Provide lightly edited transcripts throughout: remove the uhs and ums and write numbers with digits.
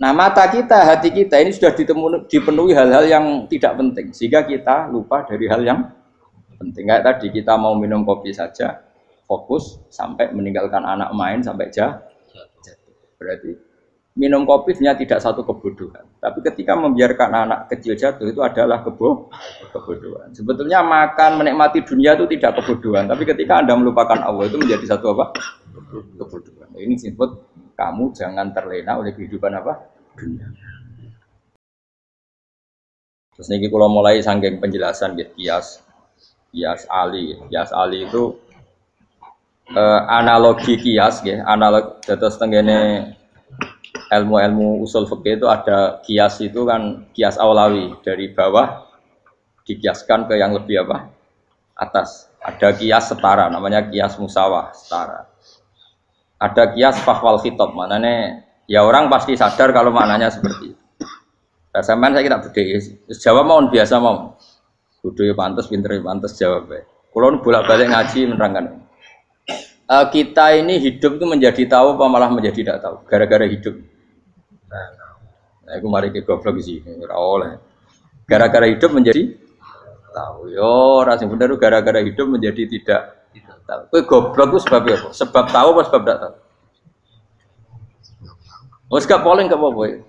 Nah mata kita, hati kita ini sudah dipenuhi hal-hal yang tidak penting, sehingga kita lupa dari hal yang penting. Kayak tadi kita mau minum kopi saja, fokus sampai meninggalkan anak main sampai jatuh. Berarti minum kopi ternyata tidak satu kebodohan, tapi ketika membiarkan anak kecil jatuh itu adalah kebodohan. Sebetulnya makan menikmati dunia itu tidak kebodohan, tapi ketika Anda melupakan Allah itu menjadi satu apa? Kebodohan. Ini disebut kamu jangan terlena oleh kehidupan apa? Dunia. Terus niki kalau mulai saking penjelasan gitu, kias Ali itu analogi kias ya, analog terus tenggene ilmu usul fikih itu ada kias itu kan kias aulawi dari bawah dikiaskan ke yang lebih apa? Atas. Ada kias setara namanya kias musawah setara. Ada kias fahwal khitab, maknanya ya orang pasti sadar kalau maknanya seperti itu. Nah, sampean saya kira beda, jawab mau biasa mau. Kudu ya pantes, pinter ya pantes jawab ya. Kalau bolak-balik ngaji menerangkan. Kita ini hidup itu menjadi tahu apa malah menjadi tidak tahu gara-gara hidup. Nah, aku mari ke goblok sih, ora oleh. Gara-gara hidup menjadi tahu. Yo, ora sing bener gara-gara hidup menjadi tidak tahu. Kowe goblok itu sebab apa? Sebab tahu apa sebab tidak tahu? Wes gak polling gak apa-apa.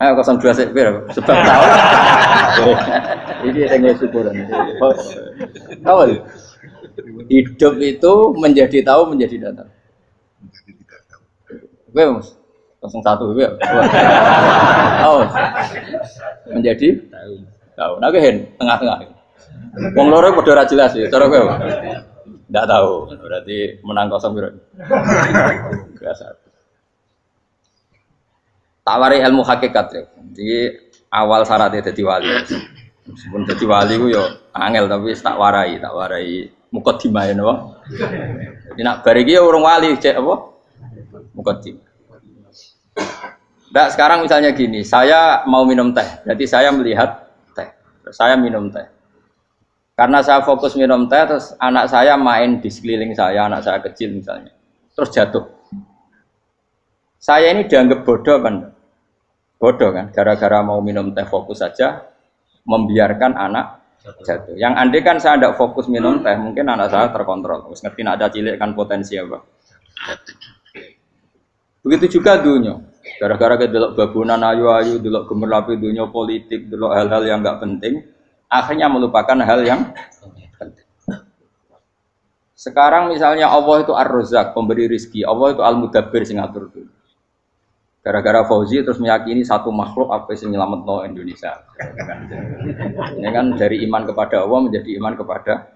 Ayo 02 sik pir sebab tahu. Ini sing syukuran. Tahu. Hidup itu menjadi tahu menjadi tidak tahu. Kowe Mas 01 kowe. Oh. Menjadi tahu. Nah kowe tengah-tengah. Wong loro padha ora jelas ya, cara kowe. Ndak tahu. Berarti menang 0 piro. Biasa. Tawari ilmu hakikat ya. Jadi awal syaratnya jadi wali. Meskipun jadi wali ku yo angel tapi tak warai mukadimah ya napa. Jadi nak bar iki ya urung wali cek apa? Mukadimah. Ndak sekarang misalnya gini, saya mau minum teh. Berarti saya melihat teh. Saya minum teh. Karena saya fokus minum teh terus anak saya main di sekeliling saya, anak saya kecil misalnya. Terus jatuh. Saya ini dianggap bodoh kan? Bodoh kan, gara-gara mau minum teh fokus saja, membiarkan anak jatuh. Yang andai kan saya tidak fokus minum teh, mungkin anak saya terkontrol. Terus ngerti nak ada cilik kan potensi apa? Begitu juga dunia. Gara-gara kita delok babunan ayu-ayu, delok gemerlapi dunia politik, delok hal-hal yang enggak penting, akhirnya melupakan hal yang penting. Sekarang misalnya Allah itu Ar-Razzaq, pemberi rizki, Allah itu Al-Mudabbir sing ngatur dunia. Gara-gara Fauzi terus meyakini satu makhluk apa yang nyelametno Indonesia. Ini kan dari iman kepada Allah menjadi iman kepada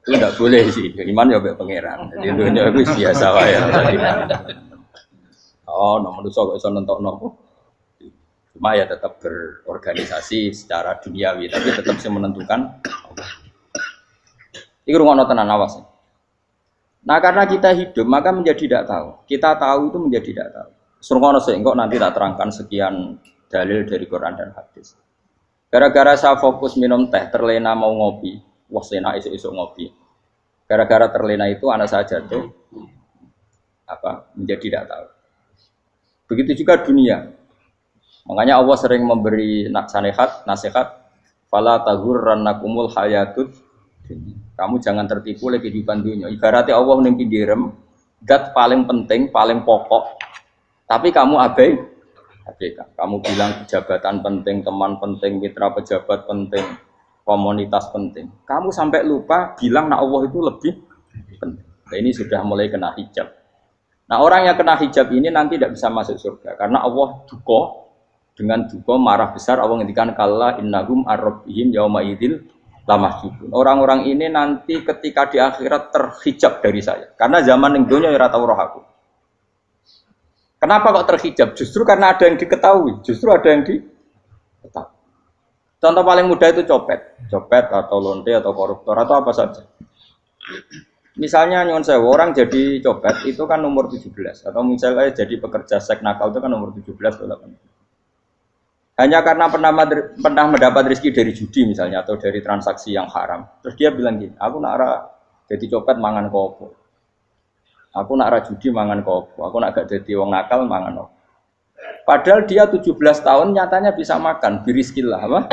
itu tidak boleh sih. Iman ya mbek pangeran. Jadi dunia itu biasa wae. Oh, nomor itu kok iso nentokno. Cuma ya tetap berorganisasi secara duniawi, tapi tetap sih menentukan. Iki rungono tenan awas. Nah karena kita hidup maka menjadi tidak tahu. Kita tahu itu menjadi tidak tahu. Surungono engkau nanti tak terangkan sekian dalil dari Quran dan hadis. Gara-gara saya fokus minum teh, terlena mau ngopi, wah sena esok ngopi. Gara-gara terlena itu anak saya jatuh, menjadi tidak tahu. Begitu juga dunia. Makanya Allah sering memberi nasihat, fala taghurrannakumul hayatud. Kamu jangan tertipu oleh kehidupan dunia. Ibaratnya Allah ning pinggirem, zat paling penting, paling pokok. Tapi kamu abaikan. Kamu bilang jabatan penting, teman penting, mitra pejabat penting, komunitas penting. Kamu sampai lupa bilang nak Allah itu lebih penting. Nah, ini sudah mulai kena hijab. Nah, orang yang kena hijab ini nanti tidak bisa masuk surga karena Allah dengan duka marah besar. Allah ngendikan kalla innahum ar-rabbihim yauma idzil lamahjubun. Orang-orang ini nanti ketika di akhirat terhijab dari saya. Karena zaman ning donya ora tau roh aku. Kenapa kok terhijab? Justru karena ada yang diketahui, justru ada yang diketahui. Contoh paling mudah itu copet atau lonte atau koruptor atau apa saja. Misalnya nyuwun sewu orang jadi copet itu kan umur 17 atau misalnya jadi pekerja seks nakal itu kan umur 17 atau 18. Hanya karena pernah mendapat rezeki dari judi misalnya atau dari transaksi yang haram. Terus dia bilang gini, aku nak jadi copet mangan kopo. Aku nak ra judi mangan kopo, aku nak gak dadi wong nakal mangan opo. Padahal dia 17 tahun nyatanya bisa makan, birizkillah apa?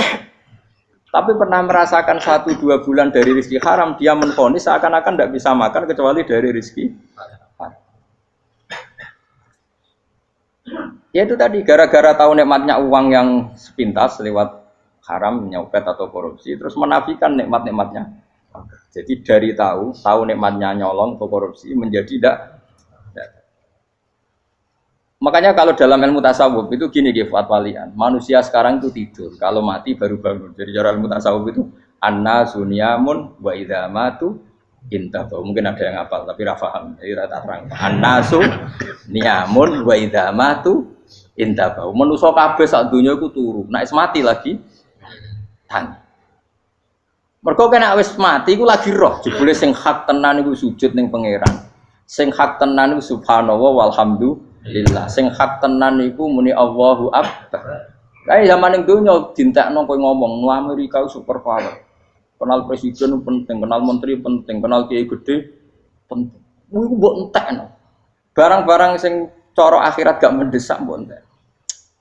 Tapi pernah merasakan 1-2 bulan dari rezeki haram, dia menvonis seakan-akan tidak bisa makan kecuali dari rezeki haram. Ya itu tadi, gara-gara tahu nikmatnya uang yang sepintas lewat haram, nyopet atau korupsi, terus menafikan nikmat-nikmatnya. Jadi dari tahu nikmatnya nyolong atau korupsi menjadi tidak. Makanya kalau dalam ilmu tasawuf itu gini Fuad Walian, manusia sekarang itu tidur, kalau mati baru bangun. Jadi cara ilmu tasawuf itu annasu niyamun wa idza matu intahu. Mungkin ada yang hafal tapi ra paham. Jadi rata terang. Annasu niyamun wa idza matu intahu. Manusa kabeh sak donya iku turu, nek mati lagi tangi. Mergo kena wis mati iku lagi roh, jebule sing hak tenan iku sujud ning pangeran. Sing hak tenan iku subhanallah walhamdulillah. Sing hak tenan iku muni Allahu Akbar. Kae zaman ning donya dintekno kowe ngomong, "Nu Amerika super power." Kenal presiden penting, kenal menteri penting, kenal kiai gede penting. Iku mbok entekno. Barang-barang sing cara akhirat gak mendesak mbok entek.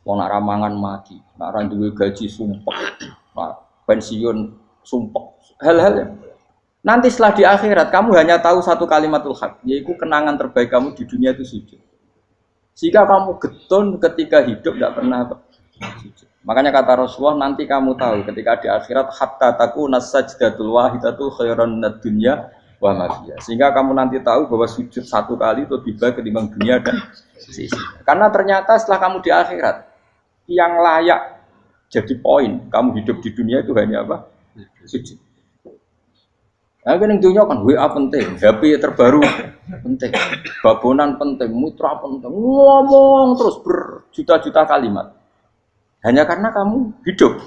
Wong nak ramangan mati, nak ra duwe gaji sumpek. Pensiun sumpek. Hal-hal ya. Nanti setelah di akhirat kamu hanya tahu satu kalimatul haq, yaitu kenangan terbaik kamu di dunia itu sujud. Jika kamu getun ketika hidup tidak pernah sujud. Makanya kata Rasulullah nanti kamu tahu ketika di akhirat hatta takuna sajdatul wahidatu khairan minad dunya wa ma fiha. Sehingga kamu nanti tahu bahwa sujud satu kali itu lebih baik ketimbang dunia dan sisinya. Karena ternyata setelah kamu di akhirat yang layak jadi poin kamu hidup di dunia itu hanya apa? Sujud. Nah, kan yang dunia kan WA penting, HP terbaru penting, babonan penting, mutra penting, ngomong terus berjuta-juta kalimat. Hanya karena kamu hidup.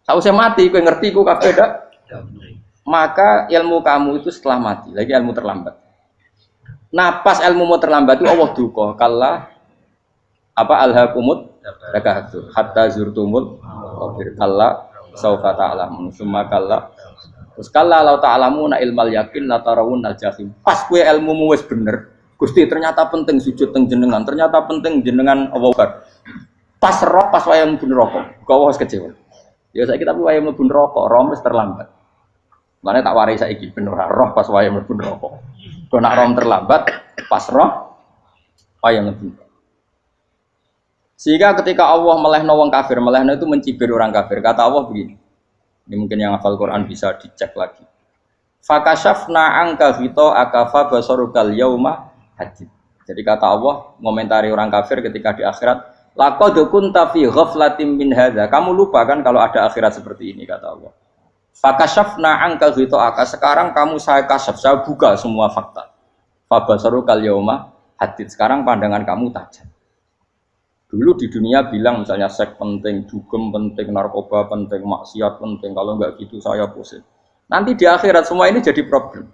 Tahu saya mati, kau ngerti, kau kabeh dak. Maka ilmu kamu itu setelah mati, lagi ilmu terlambat. Nah, pas ilmu mau terlambat itu Allah duka, kalla apa alhaqumut takahtur hatta zurtumul qabir kalla saufa ta'lamun summa kalla. Terus kalla law ta'lamuna ilmal yakin la tarawunnal jahim. Pas kowe ilmumu wis bener, Gusti ternyata penting sujud teng jenengan, ternyata penting jenengan Allah Akbar. Pas roh pas wayang mlebu neraka, kok wis kecewa. Ya saiki tapi wayang mlebu neraka, roh wis terlambat. Mane tak warai saiki ben ora roh pas wayang mlebu neraka. Kok nak roh terlambat, pas roh wayang mlebu. Sehingga ketika Allah melehno wong kafir, melehno itu mencibir orang kafir. Kata Allah begini. Ini mungkin yang hafal Quran bisa dicek lagi. Fakashafna angka fito akafa basarukal yauma hadid. Jadi kata Allah ngomentari orang kafir ketika di akhirat, laqad kunta fi ghaflatin min hadza. Kamu lupa kan kalau ada akhirat seperti ini kata Allah. Fakashafna angka fito aka. Sekarang kamu saya kasaf, saya buka semua fakta. Fa basarukal yauma hadid. Sekarang pandangan kamu tajam. Dulu di dunia bilang misalnya seks penting, dugem penting, narkoba penting, maksiat penting. Kalau enggak gitu saya pusing. Nanti di akhirat semua ini jadi problem.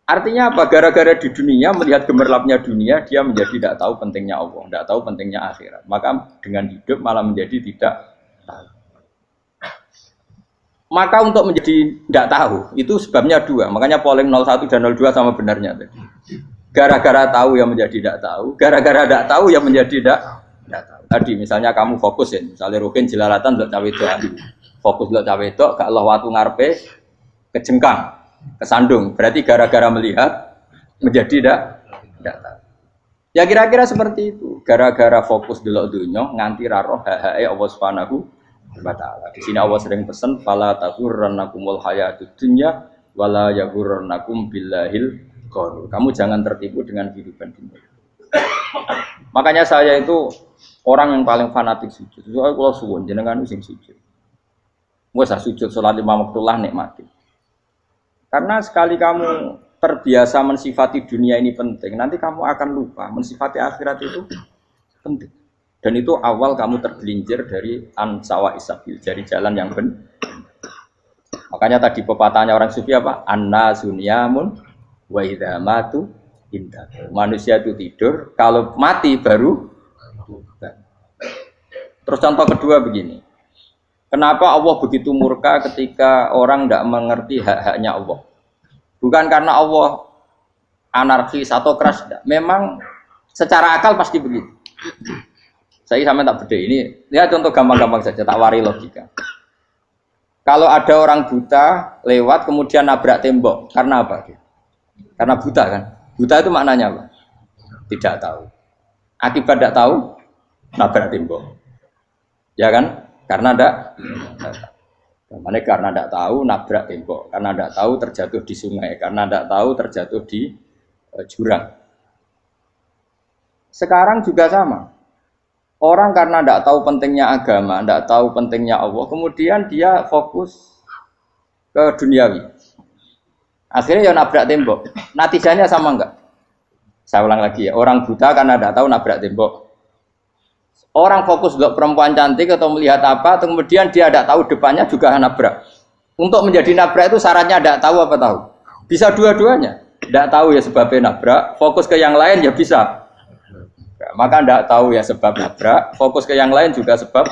Artinya apa? Gara-gara di dunia melihat gemerlapnya dunia, dia menjadi tidak tahu pentingnya Allah, tidak tahu pentingnya akhirat. Maka dengan hidup malah menjadi tidak tahu. Maka untuk menjadi tidak tahu itu sebabnya dua. Makanya polling 01 dan 02 sama benarnya tadi. Gara-gara tahu yang menjadi tidak tahu, gara-gara tidak tahu yang menjadi tidak tahu. Tadi misalnya kamu fokus ya, misalnya Rukin jelalatan untuk cawe itu, fokus untuk cawe itu, gak Allah waktu ngarepe kejengkang, kesandung. Berarti gara-gara melihat menjadi tidak tahu. Ya kira-kira seperti itu. Gara-gara fokus delok dunya nganti ra roh hae Allah Subhanahu wa taala. Di sini Allah sering pesan fala taghurrannakumul hayatud dunya wala yaghurrannakum billahil. Kamu jangan tertipu dengan kehidupan dunia. Makanya saya itu orang yang paling fanatik sujud. Soalnya kalau suwun jenengan sing sujud. Wes sujud salat 5 waktu lah nikmati. Karena sekali kamu terbiasa mensifati dunia ini penting, nanti kamu akan lupa mensifati akhirat itu penting. Dan itu awal kamu tergelincir dari ansawa isabil, dari jalan yang benar. Makanya tadi pepatahnya orang sufi apa? Anna sunyamun wa idza matu indah. Manusia itu tidur, kalau mati baru. Terus contoh kedua begini. Kenapa Allah begitu murka ketika orang tidak mengerti hak-haknya Allah? Bukan karena Allah anarkis atau keras. Memang secara akal pasti begitu. Saya sampai tak beda ini. Lihat contoh gampang-gampang saja, tak wari logika. Kalau ada orang buta lewat kemudian nabrak tembok, karena apa? Karena buta kan? Buta itu maknanya apa? Tidak tahu. Akibat tidak tahu, nabrak tembok. Ya kan? Karena tidak. Karena tidak tahu nabrak tembok, karena tidak tahu terjatuh di sungai, karena tidak tahu terjatuh di jurang. Sekarang juga sama. Orang karena tidak tahu pentingnya agama, tidak tahu pentingnya Allah, kemudian dia fokus ke duniawi. Akhirnya ya nabrak tembok. Natijanya sama enggak? Saya ulang lagi ya. Orang buta karena tidak tahu nabrak tembok. Orang fokus untuk perempuan cantik atau melihat apa, kemudian dia tidak tahu depannya juga nabrak. Untuk menjadi nabrak itu syaratnya tidak tahu apa tahu. Bisa dua-duanya. Tidak tahu ya sebabnya nabrak, fokus ke yang lain ya bisa. Maka tidak tahu ya sebab nabrak, fokus ke yang lain juga sebab.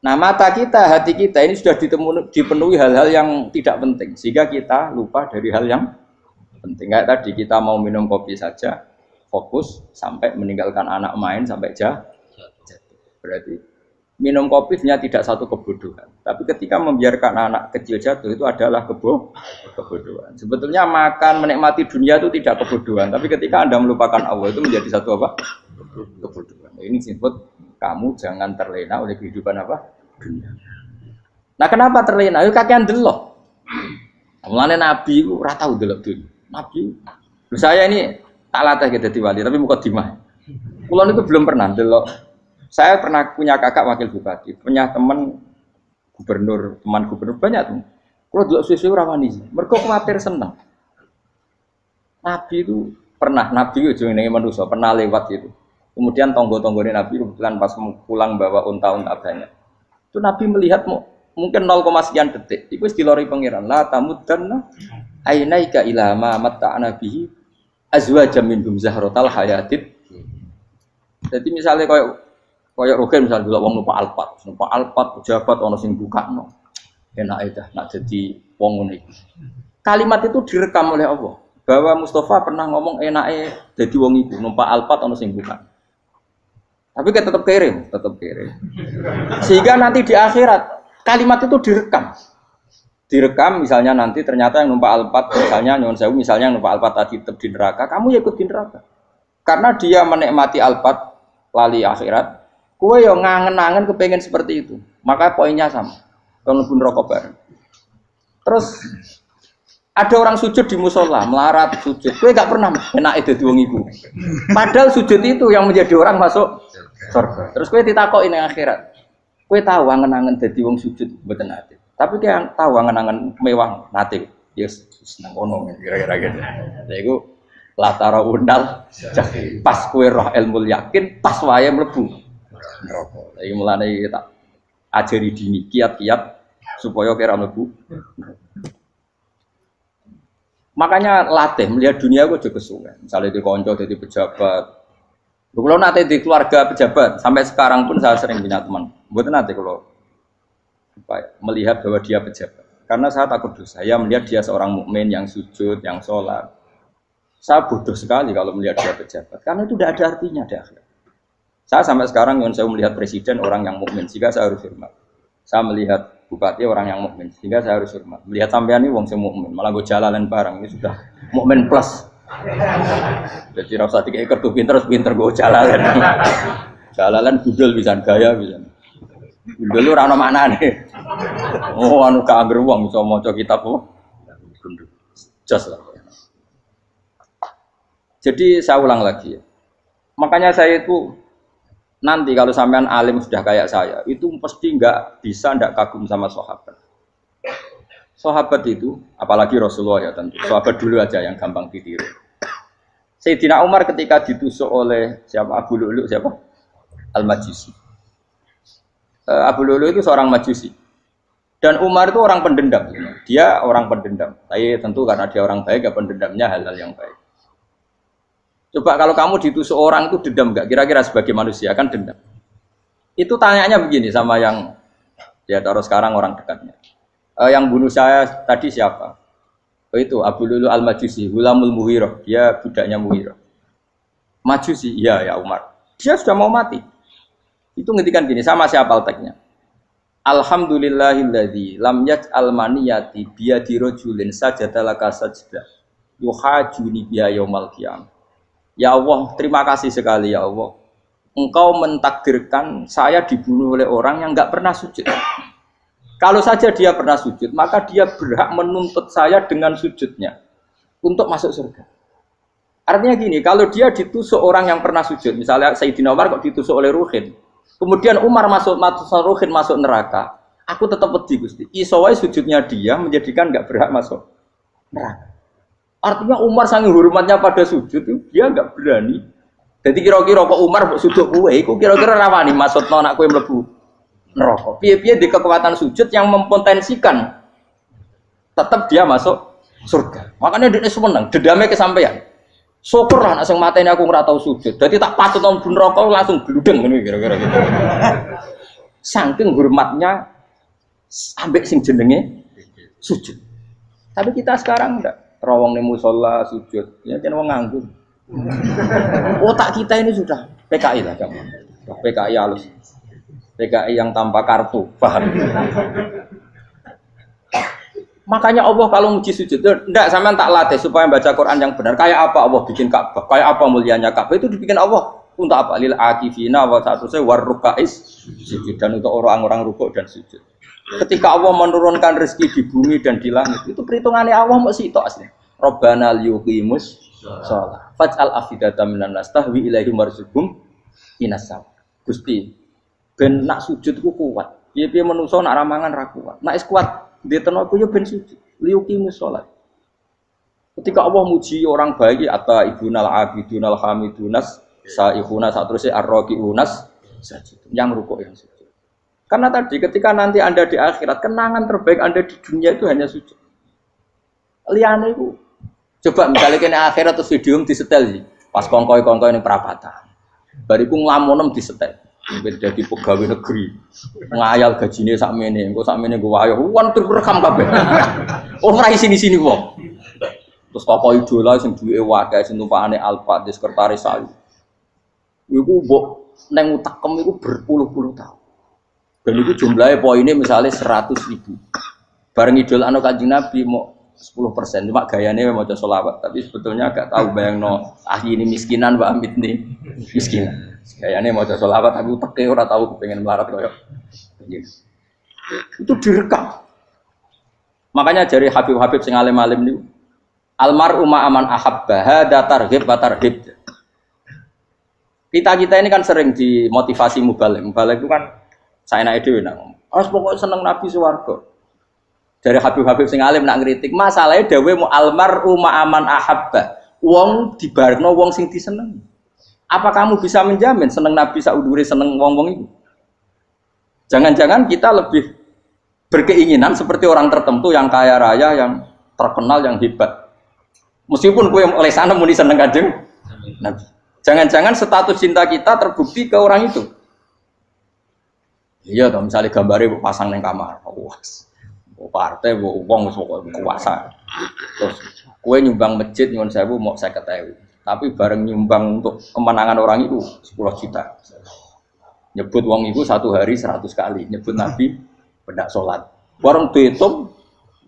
Nah mata kita, hati kita ini sudah dipenuhi hal-hal yang tidak penting, sehingga kita lupa dari hal yang penting. Kayak tadi kita mau minum kopi saja, fokus sampai meninggalkan anak main sampai jatuh. Berarti minum kopi sebenarnya tidak satu kebodohan, tapi ketika membiarkan anak kecil jatuh itu adalah kebodohan. Sebetulnya makan menikmati dunia itu tidak kebodohan, tapi ketika Anda melupakan Allah itu menjadi satu apa? Kebodohan. Ini disebut kamu jangan terlena oleh kehidupan apa? Dunia. Nah kenapa terlena? Itu kakean delok. Mulane Nabi itu ora tau delok dunia. Nabi, saya ini tak latih gitu di wali, tapi mukadimah. Kulon itu belum pernah delok. Saya pernah punya kakak wakil bupati, punya teman gubernur banyak tuh. Kalau dulu susu ramani, mereka khawatir senang. Nabi itu pernah, Nabi itu jenenge manusia pernah lewat itu. Kemudian tonggo-tonggone Nabi kebetulan pas pulang bawa unta-unta banyak. Itu Nabi melihat mungkin 0, sekian detik. Itu dilori pangeran. La tamuddanna ainaika ila ma matta'na bihi azwajam minhum zahratal hayatid. Jadi misalnya kayak Rogen misalnya dulu wong numpak Alphard pejabat ono sing bukakno. Enak aja nak jadi wong ngene iki. Kalimat itu direkam oleh Allah bahwa Mustafa pernah ngomong enake dadi wong iku numpak Alphard ono sing buka. Tapi kan tetap kirim. Sehingga nanti di akhirat kalimat itu direkam. Direkam misalnya nanti ternyata yang numpak Alphard misalnya nyuwun sewu misalnya yang numpak Alphard tadi tetap di neraka, kamu ya ikut di neraka. Karena dia menikmati Alphard lali akhirat. Kue yang ngangen-ngangen kepengen seperti itu, maka poinnya sama. Kalau pun rokok bareng. Terus ada orang sujud di musola, melarat sujud. Kue gak pernah enak itu wong iku. Padahal sujud itu yang menjadi orang masuk surga. Terus kue ditakoki ning akhirat. Kue tahu angen-angen dadi wong sujud mboten nate. Tapi kue tahu angen-angen mewah nate. Yes, seneng kono kira-kira gitu. Lha iku latara undal pas kue roh ilmu yakin pas wae mlebu neraka. Iki mulane tak ajari dini kiat-kiat supaya kira mlebu. Makanya latih melihat dunia kok juga kesuwen. Misalnya di konco jadi pejabat. Kalau nanti di keluarga pejabat sampai sekarang pun saya sering punya teman. Mboten nanti kalau melihat bahwa dia pejabat. Karena saya takut dosa. Saya melihat dia seorang mukmin yang sujud, yang sholat. Saya bodoh sekali kalau melihat dia pejabat. Karena itu tidak ada artinya di akhirat. Saya sampai sekarang yang saya melihat presiden orang yang mukmin, sehingga saya harus hormat. Saya melihat bupati orang yang mukmin, sehingga saya harus hormat. Melihat sampean ini wong sing mukmin, malah gue jalalan barang ini sudah mukmin plus. Jadi rasa tiga kartu pinter gue jalalan. Jalalan budal bisa gaya bisa. Budal lu rano mana nih? Oh anu gak angger wong bisa maca kitab kok. Jos lah. Jadi saya ulang lagi ya. Makanya saya itu nanti kalau sampean alim sudah kayak saya, itu pasti nggak bisa nggak kagum sama sahabat. Sahabat itu, apalagi Rasulullah ya tentu. Sahabat dulu aja yang gampang ditiru. Sayyidina Umar ketika ditusuk oleh siapa Abu Lu'lu siapa? Al-Majusi. Abu Lu'lu itu seorang Majusi. Dan Umar itu orang pendendam. Dia orang pendendam. Tapi tentu karena dia orang baik, ya pendendamnya hal-hal yang baik. Coba kalau kamu ditusuk orang itu dendam nggak? Kira-kira sebagai manusia kan dendam. Itu tanyanya begini sama yang ya taruh sekarang orang dekatnya. Yang bunuh saya tadi siapa? Oh itu Abu Lulu Al-Majusi, Hulamul Muhirah, dia budaknya Muhirah. Majusi, iya ya Umar. Dia sudah mau mati. Itu ngendikan gini, sama siapa teksnya. Alhamdulillahilladzi lam yaj'al maniyati biyadi rajulin sajadalaka sajdah yuhajuni biya yaumal qiyamah. Ya Allah, terima kasih sekali ya Allah. Engkau mentakdirkan saya dibunuh oleh orang yang enggak pernah sujud. Kalau saja dia pernah sujud, maka dia berhak menuntut saya dengan sujudnya untuk masuk surga. Artinya gini, kalau dia ditusuk orang yang pernah sujud, misalnya Sayyidina Umar kok ditusuk oleh Ruhin, kemudian Umar Ruhin masuk neraka, aku tetap pedih Gusti. Isowai sujudnya dia menjadikan nggak berhak masuk neraka. Artinya Umar saking hormatnya pada sujud, dia nggak berani. Jadi kira-kira kok Umar sujud kue, kira-kira rawani masuk anak kue mlebu neraka. Piye-piye di kekuatan sujud yang mempotensikan tetap dia masuk surga. Makanya dia seneng, dedame kesampaian. Syukurlah nek sing mateni aku ora tau sujud. Dadi tak patut nang neraka langsung bludeng ngene kira-kira gitu. Saking hormatnya ambek sing jenenge sujud. Tapi kita sekarang enggak rawong ning musala sujud. Ya kan wong nganggur. Otak kita ini sudah PKI lah kamu. PKI halus. PKI yang tanpa kartu, paham? Makanya Allah kalau muji sujud, enggak sampean tak latih supaya baca Quran yang benar. Kayak apa Allah bikin Ka'bah? Kayak apa mulianya Ka'bah? Itu dibikin Allah untuk apa? Lil akifina wa satusai warrukais sujud, dan untuk orang-orang rukuk dan sujud. Ketika Allah menurunkan rezeki di bumi dan di langit, itu perhitungannya Allah masih itu asli. Rabbana liyuqimus shalah faj'al afidatan minan nas tahwi ilaihim warzuqhum inasam. Gusti ben nak sujud ku kuat. Piye-piye menungso nak ramangan ra kuat. Nak is kuat dia tenaga yo ben sujud. Liyuqimus shalah. Ketika Allah muji orang baik atau ibunal abidunal hamidunas saihuna satruse arraqiunas sajid. Yang rukuk yang sujud. Karena tadi ketika nanti Anda di akhirat kenangan terbaik Anda di dunia itu hanya sujud. Liyane iku coba misalnya kene akhirat terus video disetel sih. Pas kongkoi-kongkoi ning perapatan. Bariku nglamonem disetel. Jadi pegawai negeri ngayal gajine sakmene, engko sakmene nggo wayo, wan direkam kabeh. Oh ora sini-sini wong. Terus tokoh idola sing duwe wae sing tumpakane Alfa di sekretaris saya. Iku mbok nang utekem iku berpuluh-puluh tahun. Dan itu jumlahnya poinnya misalnya 100.000. Bareng idol anu Kanjeng Nabi mau 10%, cuma gayanya mau sholawat, tapi sebetulnya agak tahu bayangno ini miskinan Mbak Amit nih miskinan. Gayanya mau sholawat tapi teke ora tahu kepengen melarat koyo. Itu direkam. Makanya dari Habib-habib sing alim-alim niku almar'u ma'aman ahabba hada targhib wa tarhib. Kita ini kan sering dimotivasi mubalik. Mubalik itu kan saya naik dewe nang. Harus pokoknya seneng Nabi swarga. Dari Habib-habib sing alim nak ngritik, masalahnya dewe mu almar'u ma'aman ahabba. Wong dibarengno wong sing disenengi. Apa kamu bisa menjamin seneng Nabi saudure seneng wong-wong itu? Jangan-jangan kita lebih berkeinginan seperti orang tertentu yang kaya raya, yang terkenal, yang hebat. Meskipun kowe oleh sana muni seneng Kanjeng Nabi. Jangan-jangan status cinta kita terbukti ke orang itu. Iya toh, misalnya gambarnya pasang neng kamar, puas, partai, uang, kuasa. Terus, kue nyumbang masjid nyuwun sewu mau 50.000, tapi bareng nyumbang untuk kemenangan orang itu 10 juta. Nyebut uang itu satu hari 100 kali, nyebut Nabi benak sholat. Warung dihitung,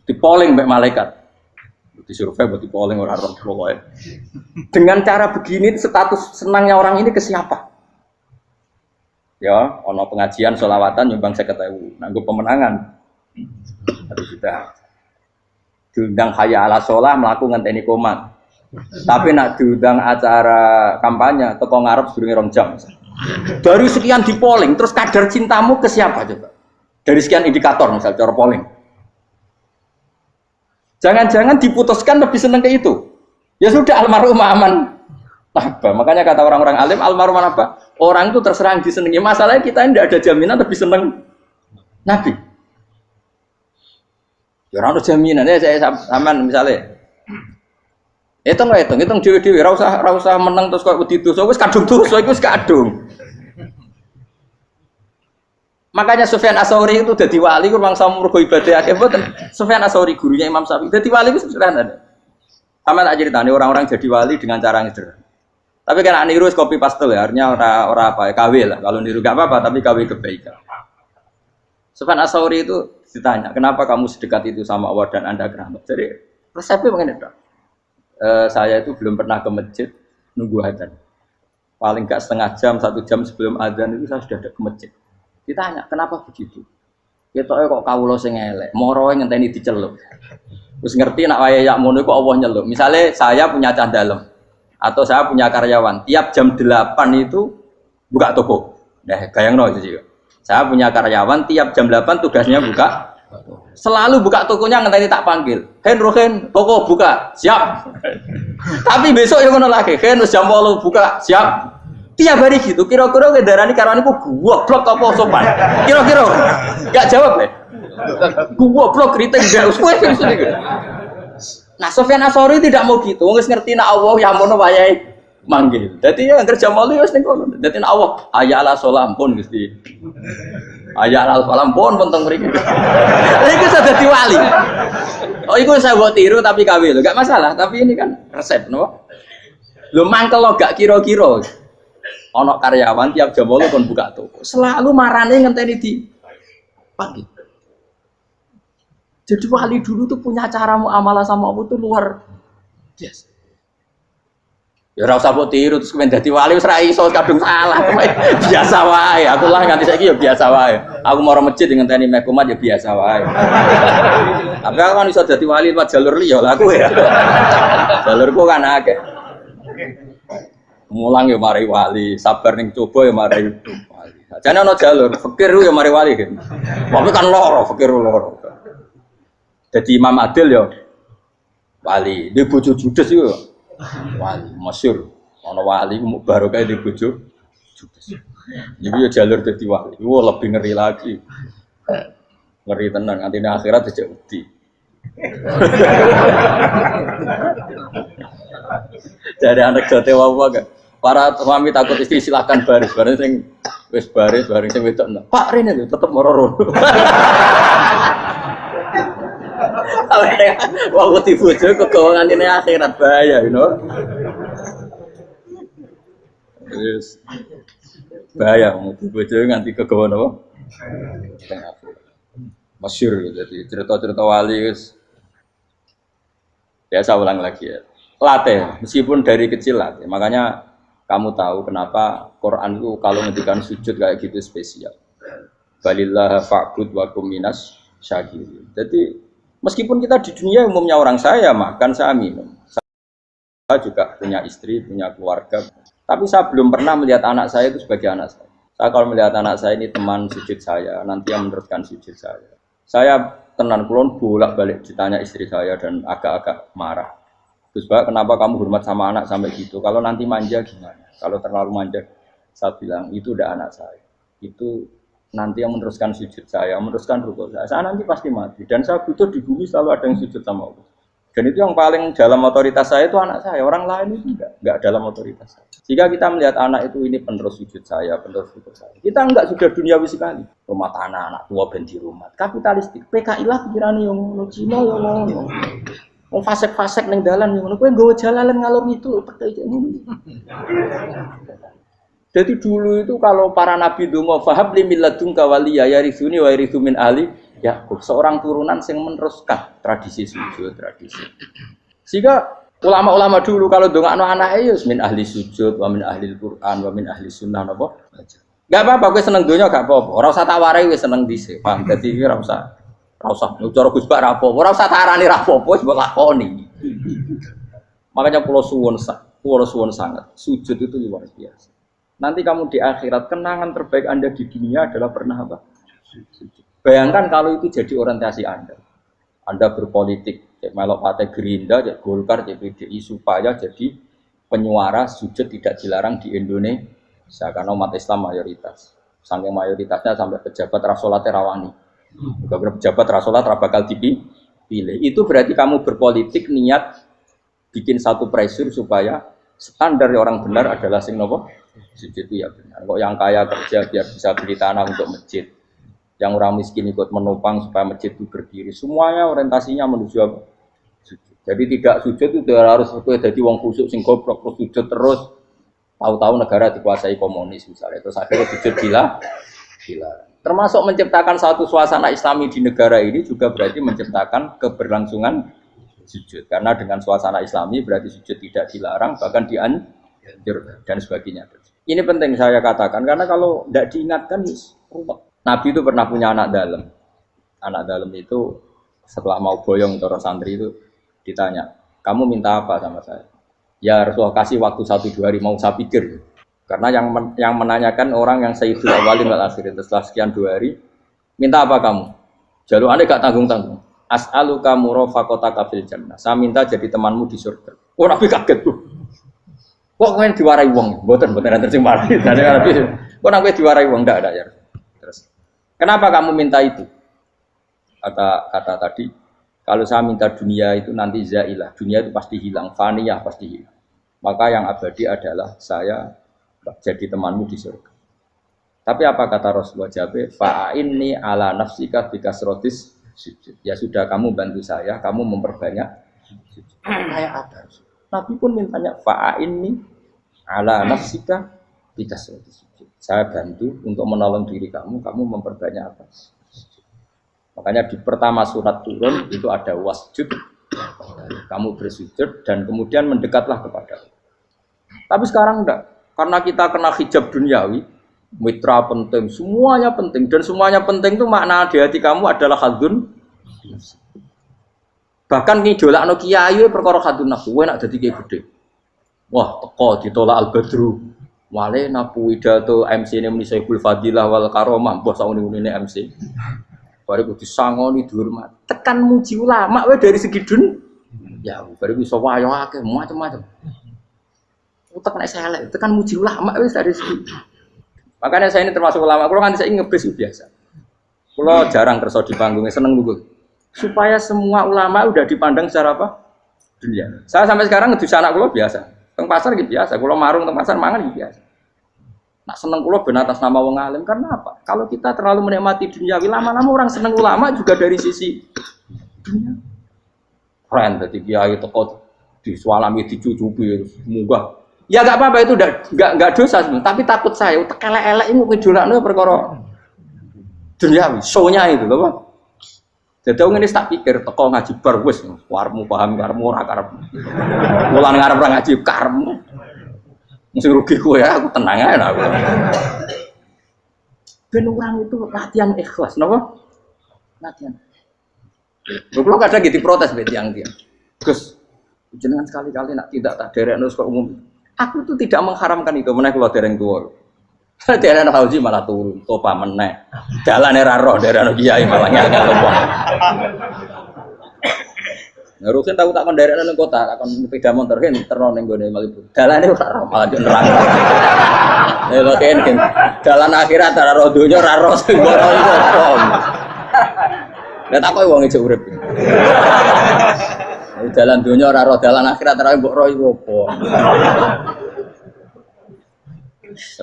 dipoling mbek malaikat, disurvei buat dipoling orang-orang pokoknya. Dengan cara begini status senangnya orang ini ke siapa? Ya, ono pengajian sholawatan nyumbang 50.000, nanggo pemenangan. Harus sudah diundang hayya ala sholah melakukan ngenteni komat. Tapi nak diundang acara kampanye teko ngarep sedurunge 2 jam. Dari sekian di polling, terus kadar cintamu ke siapa coba? Dari sekian indikator misal cara polling. Jangan-jangan diputuskan lebih seneng ke itu. Ya sudah almarhum aman. Apa? Makanya kata orang-orang alim almarhum apa? Orang itu terserah disenangi. Masalahnya kita tidak ada jaminan lebih senang Nabi. Ya orang ada jaminan. Ya saya aman misalnya. Hitung dewi-dewi. Rausah menang terus kok begitu. So wis kadung tuh. So wis kadung. Makanya Sufyan Ats-Tsauri itu dadi wali ku mangsa mergo ibadah akeh mboten. Sufyan Ats-Tsauri gurunya Imam Syafi'i. Dadi wali itu sederhana. Sama tak ceritani orang-orang jadi wali dengan cara yang sederhana. Tapi kan niru copy paste ya, artinya ora apa ya, KW lah. Kalau niru gak apa-apa, tapi KW kebaikan. Sufyan Ats-Tsauri itu ditanya, "Kenapa kamu sedekat itu sama Allah dan Anda keramat?" Jadi resepnya begini, Dok. Saya itu belum pernah ke masjid nunggu adzan. Paling gak setengah jam, 1 jam sebelum adzan itu saya sudah ada ke masjid. Ditanya, kenapa begitu? Ketoke kok kawula sing elek, moroe ngenteni diceluk. Terus ngerti nak wayahe yak ngono kok Allah nyeluk. Misalnya saya punya cah dalem atau saya punya karyawan, tiap jam 8 itu buka toko. Nah, bayangno itu sih. Saya punya karyawan tiap jam 8 tugasnya buka. Selalu buka tokonya ngenteni tak panggil. Hen, toko buka. Siap. Tapi besok ya ngono lagi. Hen jam 8 buka. Siap. Tiap hari gitu, kira-kira ngedarani karwaniku goblok apa sopan? Kira-kira enggak jawab ya? Goblok kriting enggak usah gitu. Nah, Sufyan Ats-Tsauri tidak mau gitu. Wis ngerti nek Allah ya mono wayahe manggil. Dadi ya kerja malu wis ning kono. Dadi nek Allah hayya ala shalah pun Gusti. Hayya ala shalah pun teng mriki. Iku sudah dadi wali. Oh, iku saya buat tiru tapi KW lho, enggak masalah, tapi ini kan resep no. Lho mangkel lo gak kira-kira. Ono karyawan tiap jam 8 kon buka toko. Selalu marane ngenteni di pagi. Jadi wali dulu tuh punya cara muamalah sama Allah tuh luar biasa. Ya ora usah mbok tiru terus kemen dadi wali wis ra iso kadung salah. Biasa wae. Aku lah nganti saiki ya biasa wae. Aku mau masjid ngenteni mek kumat ya biasa wae. Tapi aku kan iso dadi wali lewat jalur liya lah aku ya. Jalurku kan akeh. Mulang ya mari wali, sabar ning coba ya mari wali. Jane ana jalur fikir ya mari wali kan. Tapi kan loro, fikir loro. Jadi Imam Adil ya wali, di bojo judes iku wali, masyhur. Ana wali barokah di bojo judes. Iki ya jalur dadi wali. Wah, lebih ngeri lagi. Ngeri tenan nganti akhirat aja wedi. Jadi anak jote wae gak. Para suami takut istri silakan baris sing wis baris sing wedok. Pak Rene lho tetep moro-moro. Wah, wedi bojo kegawangan ini akhirat bahaya, you know. Yes. Bahaya wedi bojo nganti kegawan apa? Masyhur jadi cerita-cerita wali guys. Ya saya ulang lagi ya. Latih, meskipun dari kecil latih. Makanya kamu tahu kenapa Quran itu kalau ngendikan sujud kayak gitu spesial. Balillah fa'bud wa kum minas syakirin. Jadi meskipun kita di dunia umumnya orang saya makan, saya minum. Saya juga punya istri, punya keluarga. Tapi saya belum pernah melihat anak saya itu sebagai anak saya. Saya kalau melihat anak saya ini teman sujud saya, nanti yang meneruskan sujud saya. Saya tenan kulon bolak-balik ditanya istri saya dan agak-agak marah. Terus Pak, kenapa kamu hormat sama anak sampai gitu? Kalau nanti manja gimana? Kalau terlalu manja, saya bilang itu udah anak saya. Itu nanti yang meneruskan sujud saya, meneruskan rukuk saya. Saya nanti pasti mati. Dan saya butuh di bumi selalu ada yang sujud sama Allah. Dan itu yang paling dalam otoritas saya itu anak saya. Orang lain itu enggak dalam otoritas saya. Jika kita melihat anak itu ini penerus sujud saya, penerus rukuk saya. Kita enggak sudah duniawi sekali. Rumah tanah, anak tua ben di rumah. Kapitalistik. PKI lah pikirannya yang Cina yang ngono. Wong fasek-fasek ning dalan ngono kowe nggawa jalalan ngalor itu percaya ngono. Jadi dulu itu kalau para nabi donga fahab li milladunka waliya yarisuni wa yarithu min ahli Yakub, seorang turunan yang meneruskan tradisi sujud, tradisi. Sehingga ulama-ulama dulu kalau dongakno anake ya min ahli sujud wa min ahli Al-Qur'an wa min ahli sunnah napa. Enggak apa-apa kowe seneng donya gak apa-apa. Ora usah tak warai wis seneng dhisik. Paham dadi ora usah. Ora usah cara Gus Bak ra apa, ora usah tarani ra apa, wis mbok lakoni. Makanya kula suwun sangat, sujud itu luar biasa. Nanti kamu di akhirat kenangan terbaik Anda di dunia adalah pernah apa? Sujud. Bayangkan kalau itu jadi orientasi Anda. Anda berpolitik, cek melok partai Gerindra, cek Golkar, cek PDI supaya jadi penyuara sujud tidak dilarang di Indonesia karena umat Islam mayoritas. Saking mayoritasnya sampai pejabat rasolate rawani. Beberapa pejabat rasolat bakal dipilih. Itu berarti kamu berpolitik niat bikin satu pressure supaya standar orang benar adalah sing nopo sujud itu ya benar. Kok yang kaya kerja biar bisa beli tanah untuk masjid, Yang orang miskin ikut menopang supaya masjid itu berdiri. Semuanya orientasinya menuju apa? Sujud. Jadi tidak sujud itu harus jadi wong khusuk sing goblok terus sujud terus. Tahu-tahu negara dikuasai komunis misalnya. Terus akhirnya sujud gila. Termasuk menciptakan satu suasana Islami di negara ini juga berarti menciptakan keberlangsungan sujud. Karena dengan suasana Islami berarti sujud tidak dilarang, bahkan dianjurkan dan sebagainya. Ini penting saya katakan karena kalau tidak diingatkan ruwet. Nabi itu pernah punya anak dalam. Anak dalam itu setelah mau boyong terus santri itu ditanya, kamu minta apa sama saya? Ya Rasulullah kasih waktu 1-2 hari mau saya pikir. Karena yang menanyakan orang yang Sayyidul Awwalin wal Akhirin setelah sekian 2 hari, minta apa kamu? Jaluannya gak tanggung-tanggung. As'aluka murafaqataka fil jannah. Saya minta jadi temanmu di surga. Oh Nabi kaget tuh. Kok kalian diwarai wong? Mboten terjemah. Kok Nabi diwarai wong ndak ada ya. Terus kenapa kamu minta itu? Kata tadi, kalau saya minta dunia itu nanti zailah. Dunia itu pasti hilang, faniyah pasti hilang. Maka yang abadi adalah saya jadi temanmu di surga. Tapi apa kata Rasulullah Jabe? Fa'inni ala nafsika bikasrotis sujud. Ya sudah kamu bantu saya, kamu memperbanyak sujud. Kayak apa? Nabi pun mintanya fa'inni ala nafsika bikasrotis sujud. Saya bantu untuk menolong diri kamu, kamu memperbanyak apa? Makanya di pertama surat turun itu ada wasjud. Kamu bersujud dan kemudian mendekatlah kepada Allah. Tapi sekarang enggak. Karena kita kena hijab duniawi, mitra penting, semuanya penting. Dan semuanya penting itu makna di hati kamu adalah hadun. Bahkan ngidolakno kiai perkara hadun nafsu, enak dadi kiai gede. Wah, teko ditolak al-badru. Wale napu widato MC ini muni Saiful Fadilah wal Karomah, mbah sauni-unine MC. Baru disangoni dihormat. Tekan muji ulama wae dari segi dun. Ya, baru bisa wayo akeh macam-macam. Utek nek saya elek, tekan muji ulama wis dari segi. Makanya saya ini termasuk ulama, kalau kan saya ngebis biasa. Kalau jarang kerso di panggungnya, seneng dulu. Supaya semua ulama udah dipandang secara apa? Dunia. Saya sampai sekarang ngedus anak kulo biasa. Teng pasar gitu biasa. Kulo marung teng pasar mangan gitu biasa. Nak seneng kulo ben atas nama wong alim karena apa? Kalau kita terlalu menikmati dunia, lama-lama orang seneng ulama juga dari sisi dunia. Keren, jadi kiai teko disualami dicucupi munggah. Ya enggak apa-apa itu enggak dosa sebenarnya, tapi takut saya utek elek-elek iku ngidolakno perkara duniawi, show-nya itu lho, Pak. Jadi ngene tak pikir teko ngaji bar wis warmu paham karepmu ora karepmu. Mulan ngarep ora ngaji karepmu. Mesti rugi kowe ya, aku tenang ae aku. Ben orang itu latihan ikhlas, napa? Latihan. Lho kadang gitu protes mbek tiyang-tiyang. Gus, jenengan sekali-kali nak tidak tak derekno kok umum. Aku tuh tidak mengharamkan itu, menaik kalau dereng tua. Dereng haji malah turun, topa menaik. Jalan era roh, dereng kiai malah nyala lupa. Ngurusin tahu tak menderek nang kota, tak kon sepeda motor kan terno ning gone Malibu. Dalane ora roh, malah yo nerang. Lha kene dalan akhirat ora roh donya ora roh sing ora iso. Lah tak koyo wong ijo urip. Jalan dunia ora roh, dalan akhirat ora mbok roh iku apa.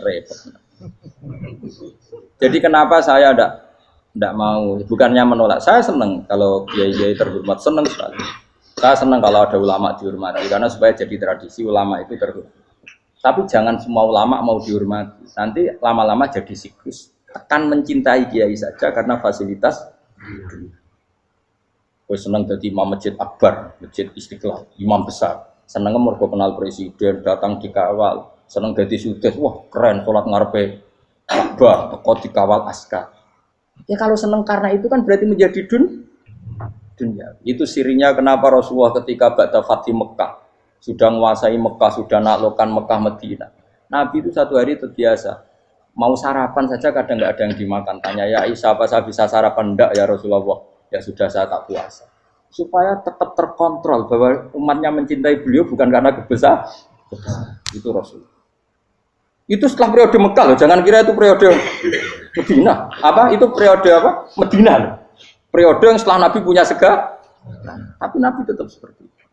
Repot. Jadi kenapa saya ndak mau, bukannya menolak. Saya senang kalau kiai-kiai terhormat, senang sekali. Saya senang kalau ada ulama dihormati karena supaya jadi tradisi ulama itu terhormat. Tapi jangan semua ulama mau dihormati. Nanti lama-lama jadi siklus. Tekan mencintai kiai saja karena fasilitas. Gue seneng jadi imam masjid akbar, masjid Istiqlal, imam besar. Seneng mergo kenal presiden, datang dikawal. Seneng jadi sudes, wah keren, sholat ngarepe akbar, teko dikawal askar. Ya kalau seneng karena itu kan berarti menjadi dunia. Itu sirinya kenapa Rasulullah ketika ba'da Fathi Mekah sudah menguasai Mekah, sudah naklukkan Mekah Madinah. Nabi itu satu hari terbiasa. Mau sarapan saja kadang nggak ada yang dimakan. Tanya ya Aisyah, apa saya bisa sarapan? Enggak ya Rasulullah. Ya sudah saya tak puasa. Supaya tetap terkontrol bahwa umatnya mencintai beliau bukan karena kebesaran. Itu Rasul. Itu setelah periode Mekah loh. Jangan kira itu periode Medina. Apa? Itu periode apa? Medina loh. Periode yang setelah Nabi punya segala. Tapi Nabi tetap seperti itu.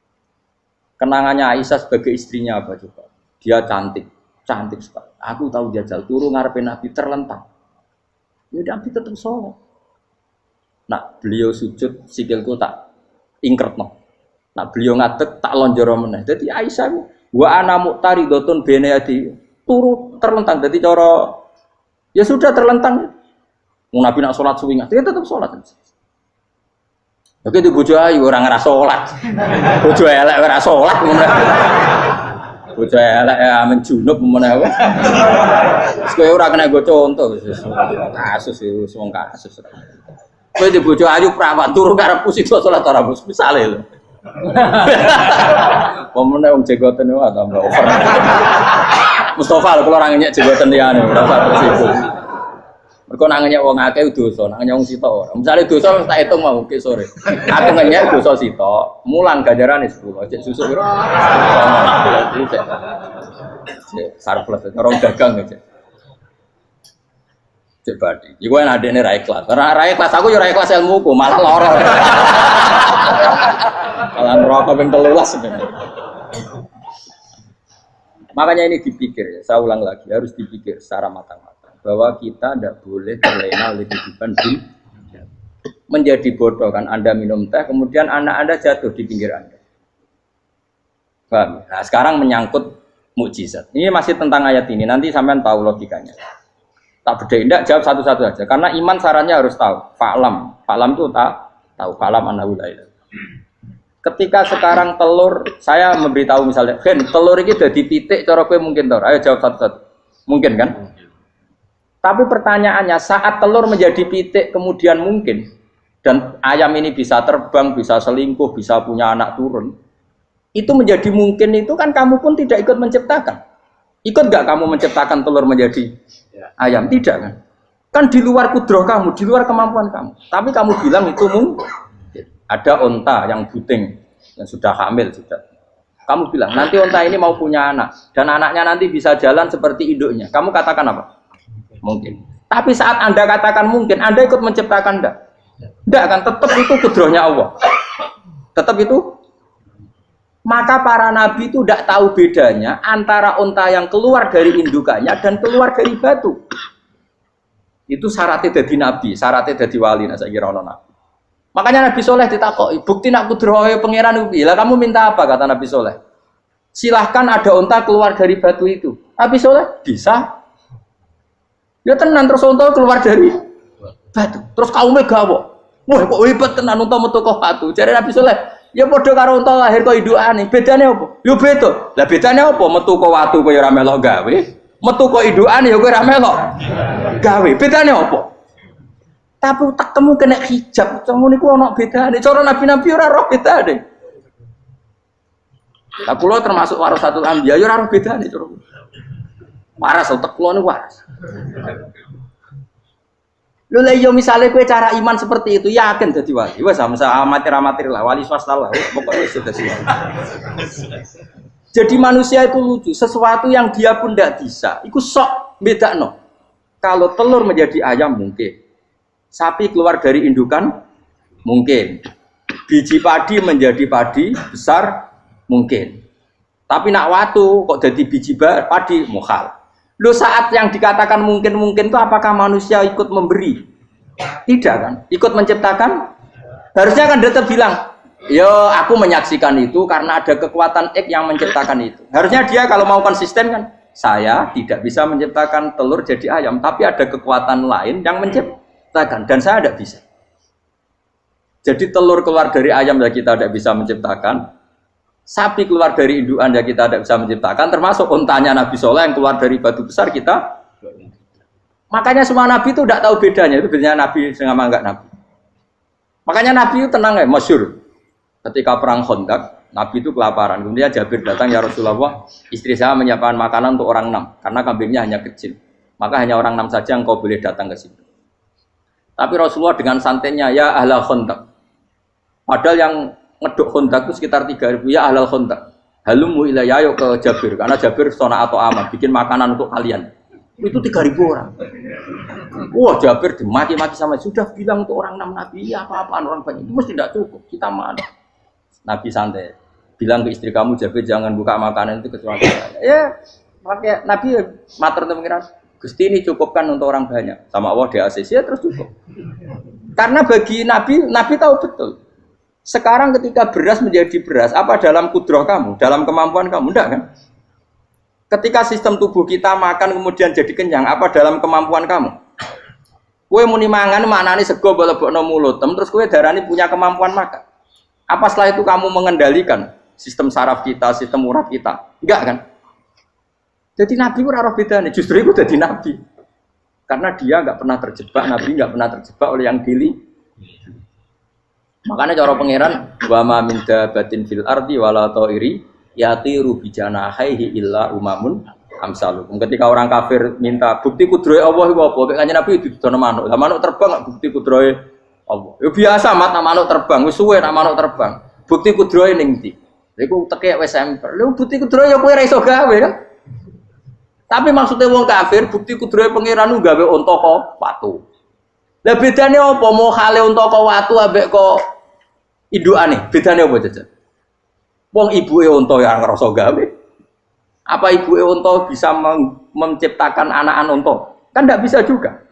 Kenangannya Aisyah sebagai istrinya apa coba? Dia cantik. Cantik sekali. Aku tahu dia jauh turun ngarepin Nabi terlentang. Ya Nabi tetap sholat. Nak beliau sujud sikilku tak ingkretno. Nak beliau ngadeg tak lonjoro meneh. Dadi Aisyah wa ana muqtaridotun bene adi turu terlentang. Dadi cara ya sudah terlentang. Mun Nabi nak salat suwi dia tetap salat. Oke di bojo ayu ora ngerasa salat. Bojo elek ora salat meneh. Bojo elek amen junub meneh. Wis kowe ora kena go contoh kasus wis wong kasus. Kowe di bojo ayu prawan turu karepku sida salat ora bos misale lho. Pemene wong jegoten wae tambah over. Mustofa lho kalau ora ngenyek jegoten liyane ora usah tersibuk. Mergo nak ngenyek wong akeh dosa, nak ngenyek wong sita ora. Misale dosa tak hitung mau ke sore. Aku ngenyek dosa sita, mulang ganjarane 10. Cek susuk piro? Cek surplus orang dagang aja. Cek badi. Iku enak adene ra ikhlas. Ra ikhlas aku ya ra ikhlas ilmuku, malah lara. Malah neraka ping 13 sebenarnya. Makanya ini dipikir ya, saya ulang lagi harus dipikir secara matang-matang bahwa kita tidak boleh terlena oleh kehidupan dunia. Menjadi bodoh kan Anda minum teh, kemudian anak Anda jatuh di pinggir Anda. Paham? Nah sekarang menyangkut mukjizat. Ini masih tentang ayat ini, nanti sampean tahu logikanya. Tak beda, tidak jawab satu-satu aja. Karena iman sarannya harus tahu. Fa'lam itu tak tahu. Fa'lam annahu la ilaha. Ketika sekarang telur, saya memberitahu misalnya, Gen, telur ini udah dipitik, cara gue mungkin tahu. Ayo jawab satu-satu. Mungkin kan? Tapi pertanyaannya, saat telur menjadi pitik kemudian mungkin, dan ayam ini bisa terbang, bisa selingkuh, bisa punya anak turun, itu menjadi mungkin itu kan kamu pun tidak ikut menciptakan. Ikut gak kamu menciptakan telur menjadi ayam? Tidak kan? Kan di luar kudroh kamu, di luar kemampuan kamu. Tapi kamu bilang itu mungkin. Ada onta yang buting, yang sudah hamil sudah. Kamu bilang, nanti onta ini mau punya anak. Dan anaknya nanti bisa jalan seperti induknya. Kamu katakan apa? Mungkin. Tapi saat Anda katakan mungkin, Anda ikut menciptakan enggak? Enggak kan? Tetap itu kudrohnya Allah. Tetap itu. Maka para nabi itu tidak tahu bedanya antara onta yang keluar dari indukannya dan keluar dari batu. Itu syaratnya jadi nabi, syaratnya jadi wali. Nah, saya kira ono nabi. Makanya Nabi Soleh ditakoki, bukti nak kudrohe pangeran ubi. Lah kamu minta apa kata Nabi Soleh? Silahkan ada onta keluar dari batu itu. Nabi Soleh bisa. Ya tenan terus onta keluar dari batu. Terus kaumnya gawok. Wah kok hebat tenan onta metu kok batu. Jare Nabi Soleh, ya padha karo onta lahir kok indukane. Bedane apa? Ya beda. Lah bedane apa? Metu kok watu kowe ora melok gawe. Metu kok indukane ya kowe ora melok gawe. Bedane apa? Tapi tak temu kena hijab, ngono niku ana bedane. Cara nabi-nabi ora roh bedane. Lah kula termasuk warasatul anbiya ya ora roh bedane cara. Waras utek kula niku waras. Lho lha yo misale kowe cara iman seperti itu yakin dadi wali. Wes sama amatir-amatir lah, wali swasta lah. Pokoknya wis dadi wali. Jadi manusia itu lucu, sesuatu yang dia pun tidak bisa. Iku sok bedakno. Kalau telur menjadi ayam mungkin. Sapi keluar dari indukan mungkin, biji padi menjadi padi besar mungkin, tapi nak watu kok jadi biji padi mukhal. Lo saat yang dikatakan mungkin itu apakah manusia ikut memberi? Tidak kan? Ikut menciptakan? Harusnya kan tetap bilang, yo aku menyaksikan itu karena ada kekuatan X yang menciptakan itu. Harusnya dia kalau mau konsisten kan, saya tidak bisa menciptakan telur jadi ayam, tapi ada kekuatan lain yang menciptakan. Dan saya tidak bisa. Jadi telur keluar dari ayam ya kita tidak bisa menciptakan. Sapi keluar dari indukan ya kita tidak bisa menciptakan. Termasuk untanya Nabi Soleh yang keluar dari batu besar kita. Makanya semua Nabi itu tidak tahu bedanya. Itu bedanya Nabi dengan enggak Nabi. Makanya Nabi itu tenang ya, masyhur. Ketika perang Khandaq, Nabi itu kelaparan. Kemudian Jabir datang, ya Rasulullah, istri saya menyiapkan makanan untuk orang 6. Karena kambingnya hanya kecil. Maka hanya orang 6 saja yang kau boleh datang ke sini. Tapi Rasulullah dengan santainya, ya ahlal Khandaq. Padahal yang ngeduk Khandaq itu sekitar 3.000, ya ahlal Khandaq. Halumu ilayya ayo ke Jabir, karena Jabir sona atau aman, bikin makanan untuk kalian. Itu 3.000 orang. Wah Jabir dimaki-maki sama, sudah bilang untuk orang 6 Nabi, ya apa-apaan orang banyak, itu mesti tidak cukup, kita mana. Nabi santai, bilang ke istri kamu Jabir jangan buka makanan itu kecuali saya. Ya, makanya Nabi matur untuk mengira. Gusti ini cukupkan untuk orang banyak. Sama Allah di ACC ya terus cukup. Karena bagi Nabi, Nabi tahu betul. Sekarang ketika beras menjadi beras, apa dalam kudroh kamu, dalam kemampuan kamu? Enggak kan? Ketika sistem tubuh kita makan kemudian jadi kenyang, apa dalam kemampuan kamu? Kue muni mangan maknane sego bolebokno mulut, terus kue darani punya kemampuan makan. Apa setelah itu kamu mengendalikan sistem saraf kita, sistem urat kita? Enggak kan? Jadi Nabi ora roh bedane, justru itu jadi Nabi. Karena dia enggak pernah terjebak, Nabi enggak pernah terjebak oleh yang pilih. Makanya cara pangeran wa ma min dabatin fil ardi wala ta'iri yatiru bijanahihi illa umamun amsalukum. Ketika orang kafir minta bukti kudrohe Allah iku apa? Kayaknya Nabi didono manuk. Lah manuk terbang bukti kudrohe Allah. Ya biasa mat manuk terbang, wis suwe nak manuk terbang. Bukti kudrohe ning ndi? Iku tekek wis emper. Lha bukti kudrohe ya kowe ra iso gawe kan? Tapi maksudnya wong kafir bukti kudrohe pangeran ku gawe unta kok watu. Lah bedane apa? Mau hale unta kok watu ambek kok indukane, bedane apa jajan? Wong ibuke unta ya ngrasa gawe. Apa ibuke unta bisa menciptakan anakan unta? Kan tidak bisa juga.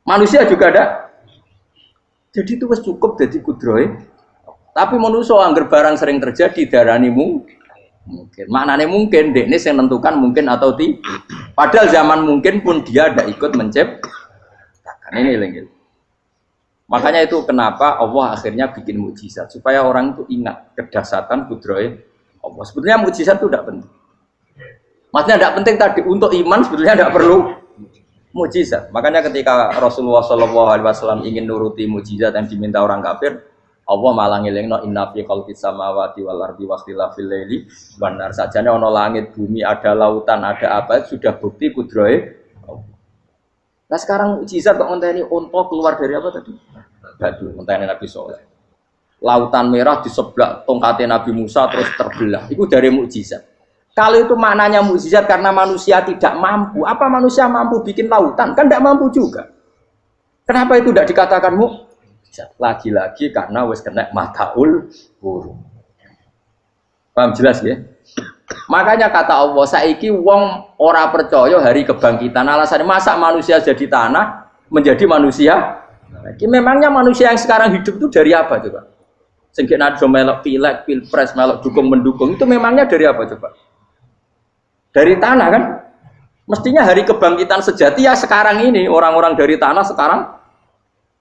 Manusia juga ada. Jadi itu wis cukup dadi kudrohe. Tapi manusia angger barang sering terjadi darani mungkin. Maknane mungkin dekne sing nentukan mungkin atau tidak. Padahal zaman mungkin pun dia ada ikut menciptakan. Ini lagi. Makanya itu kenapa Allah akhirnya bikin mukjizat supaya orang itu ingat kedahsyatan kudrohe Allah. Sebetulnya mukjizat itu tidak penting. Maksudnya tidak penting tadi untuk iman sebetulnya tidak perlu mukjizat. Makanya ketika Rasulullah SAW ingin nuruti mukjizat yang diminta orang kafir, Allah malah ngelingno inna fi khalqis samawati wal ardi wakhtilafil laili wan nar. Sajane ana langit, bumi, ada lautan, ada apa sudah bukti kudrohe Allah. Nah sekarang mukjizat kok ngenteni unta keluar dari apa tadi? Batu, ngenteni Nabi Soleh. Lautan merah di sebelah tongkatnya Nabi Musa terus terbelah. Itu dari mukjizat. Kalau itu maknanya mukjizat karena manusia tidak mampu, apa manusia mampu bikin lautan? Kan tidak mampu juga. Kenapa itu tidak dikatakan mukjizat? Lagi-lagi karena wis kena mataul burung. Paham jelas ya? Makanya kata Allah, saiki wong ora percaya hari kebangkitan. Alasannya masa manusia jadi tanah menjadi manusia? Memangnya manusia yang sekarang hidup itu dari apa coba? Sengke nado melok pilek, pilpres, melok dukung mendukung itu memangnya dari apa coba? Dari tanah kan? Mestinya hari kebangkitan sejati ya sekarang ini orang-orang dari tanah sekarang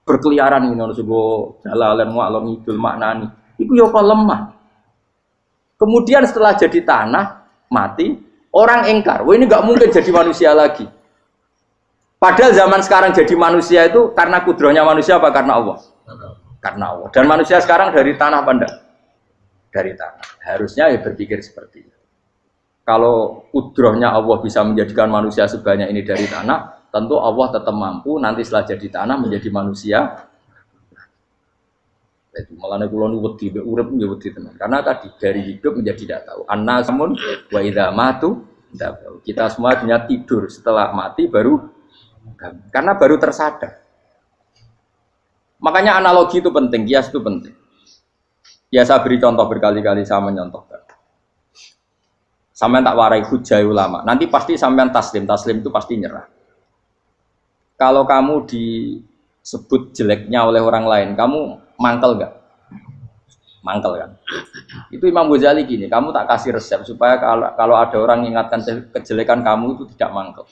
berkeliaran ini ono sugo jalalan mu'alam idul maknani. Iku yo kok lemah. Kemudian setelah jadi tanah mati, orang engkar, wah ini nggak mungkin jadi manusia lagi. Padahal zaman sekarang jadi manusia itu karena kudrohnya manusia apa karena Allah? Karena Allah. Dan manusia sekarang dari tanah apa enggak? Dari tanah. Harusnya ya berpikir seperti itu. Kalau kudrohnya Allah bisa menjadikan manusia sebanyak ini dari tanah, tentu Allah tetap mampu nanti setelah jadi tanah menjadi manusia. Itu malah kula nu wedi urip nggih wedi tenan. Karena tadi dari hidup menjadi tidak tahu. Annasamun wa idza matu tidak tahu. Kita semua hanya tidur setelah mati baru karena baru tersadar. Makanya analogi itu penting, kias itu penting. Ya saya beri contoh berkali-kali saya menyontohkan. Sampean tak warai hujah ulama. Nanti pasti sampean taslim itu pasti nyerah. Kalau kamu disebut jeleknya oleh orang lain, kamu mangkel nggak? Mangkel kan? Itu Imam Ghazali gini, kamu tak kasih resep supaya kalau ada orang mengingatkan kejelekan kamu itu tidak mangkel.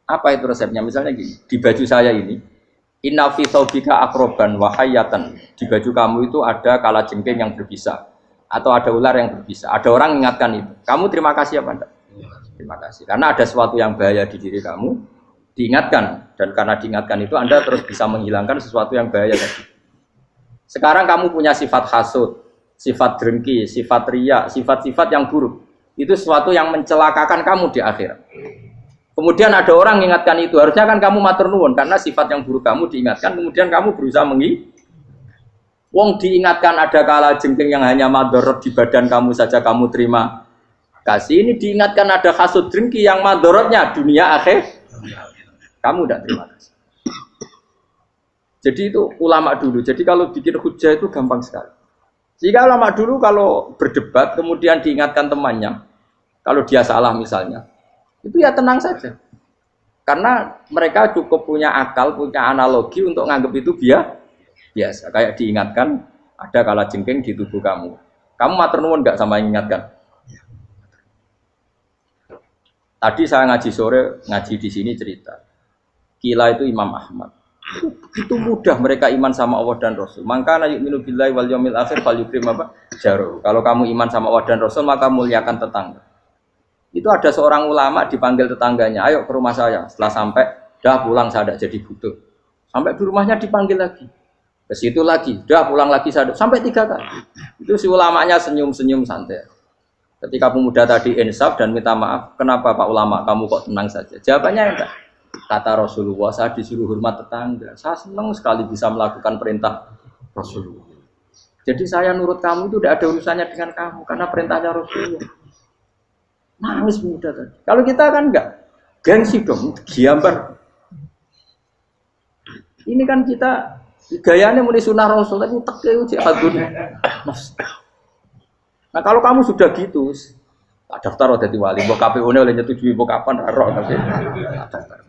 Apa itu resepnya? Misalnya gini, di baju saya ini, inna fi thawbika akroban wa hayatan. Di baju kamu itu ada kalajengking yang berbisa atau ada ular yang berbisa. Ada orang mengingatkan itu. Kamu terima kasih apa enggak? Terima kasih. Karena ada sesuatu yang bahaya di diri kamu, diingatkan, dan karena diingatkan itu Anda terus bisa menghilangkan sesuatu yang bahaya tadi. Sekarang kamu punya sifat hasud, sifat dengki, sifat riya, sifat-sifat yang buruk. Itu sesuatu yang mencelakakan kamu di akhirat. Kemudian ada orang mengingatkan itu, harusnya kan kamu matur nuwun karena sifat yang buruk kamu diingatkan, kemudian kamu berusaha wong diingatkan ada kalajengking yang hanya madorot di badan kamu saja kamu terima kasih. Ini diingatkan ada hasud dengki yang madorotnya dunia akhir, kamu tidak terima kasih. Jadi itu ulama dulu. Jadi kalau bikin hujah itu gampang sekali. Jika ulama dulu kalau berdebat kemudian diingatkan temannya, kalau dia salah misalnya, itu ya tenang saja. Karena mereka cukup punya akal, punya analogi untuk nganggap itu Biasa, kayak diingatkan ada kalajengking di tubuh kamu. Kamu matur nuwun enggak sama yang ingatkan? Tadi saya ngaji sore, ngaji di sini cerita. Kila itu Imam Ahmad. Begitu mudah mereka iman sama Allah dan Rasul. Maka yu'minu billahi wal yaumil akhir falyukrim apa? Jaruh. Kalau kamu iman sama Allah dan Rasul, maka muliakan tetangga. Itu ada seorang ulama dipanggil tetangganya, ayo ke rumah saya. Setelah sampai, dah pulang saya tidak jadi butuh. Sampai di rumahnya dipanggil lagi. Ke situ lagi, dah pulang lagi saya sampai 3 kali. Itu si ulamanya senyum-senyum santai. Ketika pemuda tadi insaf dan minta maaf, kenapa Pak Ulama kamu kok tenang saja? Jawabannya enggak. Kata Rasulullah, saya disuruh hormat tetangga. Saya senang sekali bisa melakukan perintah Rasulullah. Jadi saya nurut kamu itu tidak ada urusannya dengan kamu, karena perintahnya Rasulullah. Nangis pemuda tadi. Kalau kita kan enggak, gengsi dong, giambar. Ini kan kita gayanya muni sunnah Rasul, tapi teke uji hadun. Nah kalau kamu sudah gitu, tak daftar udah wali, mbok KPU-ne oleh nyetujui mbok kapan roh tapi daftar.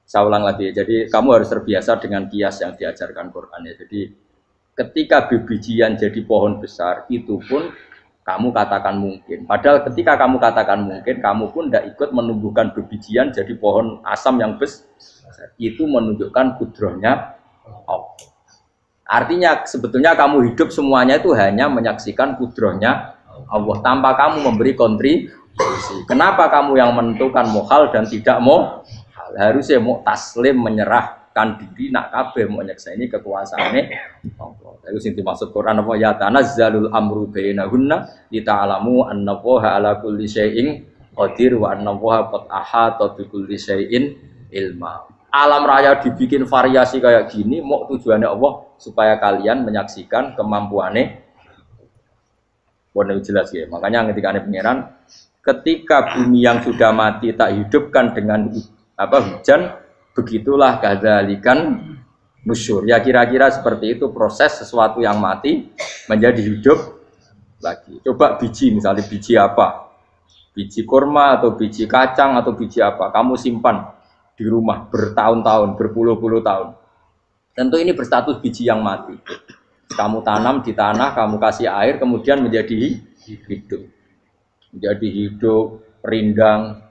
Saya ulang lagi, jadi kamu harus terbiasa dengan kias yang diajarkan Quran ya. Jadi ketika bibijian jadi pohon besar, itu pun kamu katakan mungkin. Padahal ketika kamu katakan mungkin, kamu pun tidak ikut menumbuhkan bibijian jadi pohon asam yang besar. Itu menunjukkan kudrohnya Allah. Artinya sebetulnya kamu hidup semuanya itu hanya menyaksikan kudrohnya Allah tanpa kamu memberi kontribusi. Kenapa kamu yang menentukan mohal dan tidak mau? Harusnya mau taslim menyerahkan diri nak kabeh mau nyekseni kekuasaane Allah. Itu sing dimaksud Quran apa ya tanazzalul amru bainahunna lita'lamu annallaha ala kulli syai'in qadir wa annallaha qad ahata bi kulli syai'in ilma. Alam raya dibikin variasi kayak gini mau tujuannya Allah supaya kalian menyaksikan kemampuannya. Boleh jelas ya. Makanya ketika ada pangeran, ketika bumi yang sudah mati tak hidupkan dengan hujan, begitulah kadzalikan nusyur. Ya kira-kira seperti itu proses sesuatu yang mati menjadi hidup lagi. Coba biji, misalnya biji apa? Biji kurma atau biji kacang atau biji apa? Kamu simpan di rumah bertahun-tahun, berpuluh-puluh tahun. Tentu ini berstatus biji yang mati. Kamu tanam di tanah, kamu kasih air, kemudian menjadi hidup. Menjadi hidup, rindang.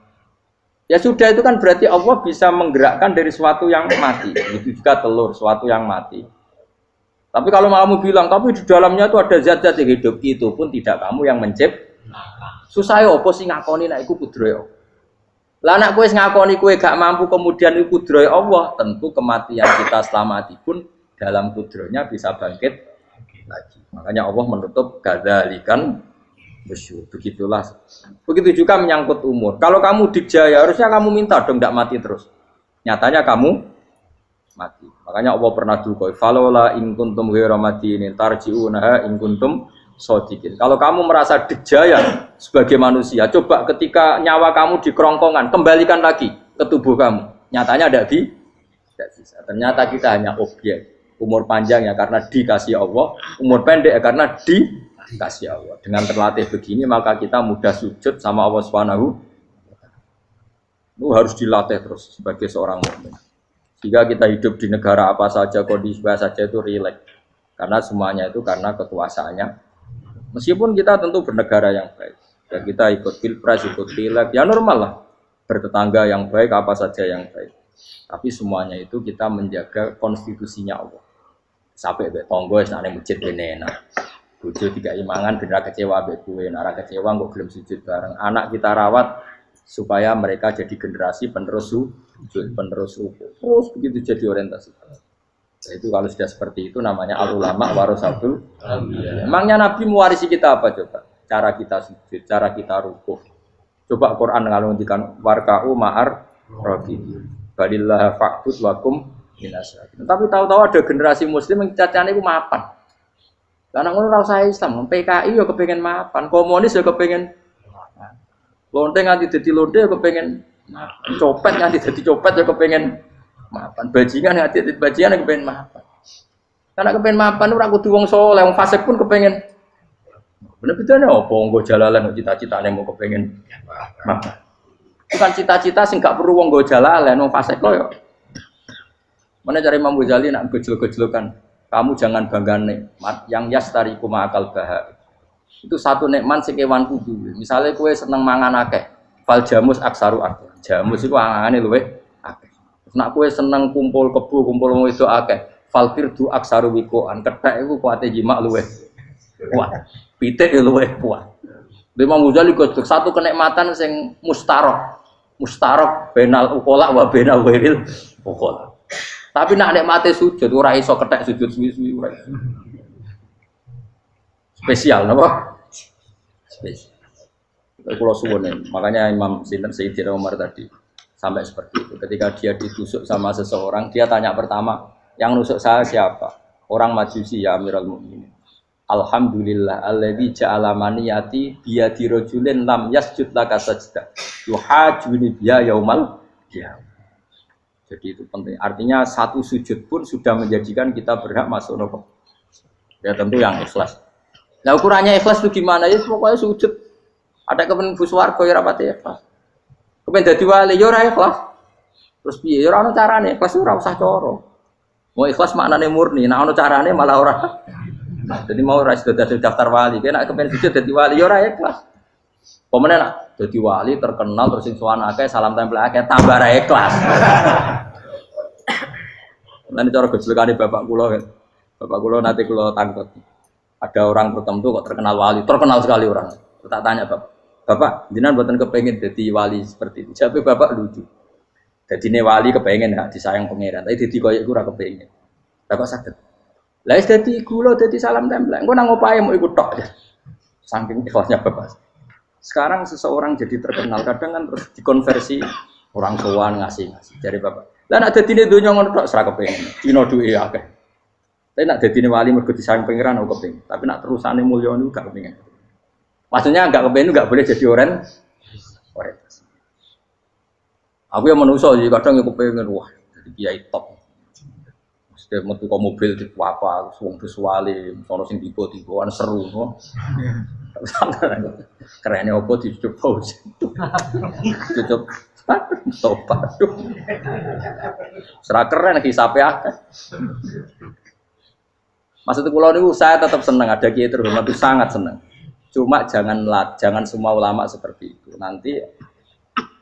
Ya sudah, itu kan berarti Allah bisa menggerakkan dari sesuatu yang mati. Itu juga telur, sesuatu yang mati. Tapi kalau kamu bilang, tapi di dalamnya itu ada zat-zat yang hidup, itu pun tidak kamu yang menciptakan. Susah ya, apa sih ngakoni nak iku kudrohe. Lah anak kowe ngakoni kowe gak mampu kemudian iku kudrohe Allah, tentu kematian kita setelah mati pun dalam kudrohnya bisa bangkit lagi. Makanya Allah menutup kadzalikan nusyur. Begitulah. Begitu juga menyangkut umur. Kalau kamu dijaya harusnya kamu minta dong tidak mati terus. Nyatanya kamu mati. Makanya Allah pernah dukoi falola in kuntum ghairu madinin tarji'unaha in kuntum shodiqin. Kalau kamu merasa dijaya sebagai manusia, coba ketika nyawa kamu di kerongkongan, kembalikan lagi ke tubuh kamu. Nyatanya tidak bisa. Ternyata kita hanya objek. Umur panjang ya karena dikasih Allah, umur pendek ya karena dikasih Allah. Dengan terlatih begini maka kita mudah sujud sama Allah Subhanahu. Itu harus dilatih terus sebagai seorang mukmin. Jika kita hidup di negara apa saja, kondisi apa saja itu rileks. Karena semuanya itu karena kekuasaannya. Meskipun kita tentu bernegara yang baik. Ya kita ikut pilpres, ikut pileg, ya normal lah. Bertetangga yang baik, apa saja yang baik. Tapi semuanya itu kita menjaga konstitusinya Allah. Sampai tonggo isane masjid kene enak. Bojo tiga imangan bener kecewa mbek kowe, nek kecewa kok gelem sujud bareng. Anak kita rawat supaya mereka jadi generasi penerus sujud, penerus rukuk. Terus begitu jadi orientasi. Itu kalau sudah seperti itu namanya al-ulama warasatul anbiya. Emangnya Nabi mewarisi kita apa coba? Cara kita sujud, cara kita rukuk. Coba Quran kalau ngendikan warka'u ma'ar raqiin. Balillah fa'bud wakum minasyakirin. Tapi tahu-tahu ada generasi muslim yang cacane iku mapan. Karena ngono ora usah Islam, PKI ya kepengin mapan, komunis ya kepengin lonte nganti dadi lonte ya kepengin mapan, copet nganti dadi copet ya kepengin mapan, bajingan nganti dadi bajingan ya kepengin mapan. Karena kepengin mapan ora kudu wong saleh, wong fasik pun kepengin. Bener bedane apa nggo jalalan cita-citane mau kepengin mapan. Bukan cita-cita sing gak perlu wong nggo jalalan, wong fasik kok ya. Mana cari Imam Ghazali nak gejol-gejolokan. Kamu jangan bangga nikmat yang yastariku ma'akal bahar. Itu satu nikmat sing kewan kudu. Misalnya kue seneng mangan akeh, fal jamus aksaru akeh. Jamus itu angane luwih akeh. Nak kue seneng kumpul kebo, kumpul wedok akeh, fal firdu aksaru wikoan. Kethek iku kuwate jimak luwih kuat. Pitik luwih kuat. Imam Ghazali kok satu kenikmatan sing mustarok benal ukola wa benal wiril ukola. Tapi nak nikmate sujud ora iso kethek sujud suwi-suwi ora. Spesial napa? Spesial. Kalau suwun makanya Imam Sinten Sayyidina Umar tadi sampai seperti itu. Ketika dia ditusuk sama seseorang, dia tanya pertama, yang nusuk saya siapa? Orang Majusi ya Amirul Mukminin. Alhamdulillah alladzi ja'ala maniyati biyadi rajulin lam yasjud laka sajda. Yuhajuni biya yaumal qiyamah. Jadi itu penting. Artinya satu sujud pun sudah menjadikan kita berhak masuk neraka. Ya tentu yang ikhlas. Nah ukurannya ikhlas itu gimana? Ya pokoknya sujud. Ada kepen buswarga ya rapati ikhlas. Kepen dadi wali ya ora ikhlas. Terus piye? Ya ora ono carane. Ikhlas ora usah cara. Mau ikhlas maknane murni. Nah ono carane malah ora. Jadi mau ora sudah daftar wali. Kena kepen sujud dadi wali ya ora ikhlas. Pemene nak dadi wali terkenal terus sing sowan akeh salam tempel akeh tambah ra ikhlas. Lan cara gejolakane bapak kula kan. Bapak kula nanti kula tangkut. Ada orang tertentu kok terkenal wali, terkenal sekali orang. Tak tanya bapak, jenengan mboten kepengin dadi wali seperti itu. Jawabe bapak lucu. Dadine wali kepengin hak disayang pangeran, tapi dadi koyo iku ora kepengin. Bapak saged. Lah wis dadi kula dadi salam tempel. Engko nang opahe mau ikut tok. Saking ikhlasnya bapak. Sekarang seseorang jadi terkenal, kadang kan terus dikonversi orang sowan ngasih dari bapak. Lah nek dadine donya ngono tok ora kepengin. Dino duwe akeh. Tapi nek dadine wali mergo disayang pangeran aku kepengin. Tapi nek terusane mulya niku gak kepengin. Maksudnya enggak kepengin enggak boleh jadi orang. Aku yang manusa jadi kadang aku kepengin wah jadi kiai top. Mesti metu kok mobil tipe apa, wong visuale, sono sing tiba-tibaan seru no. Kerennya opo dicucuk paus. Cucuk topat. Serah keren hisape akeh. Maksud kula niku saya tetap senang ada kiai terhormat itu sangat senang. Cuma jangan semua ulama seperti itu. Nanti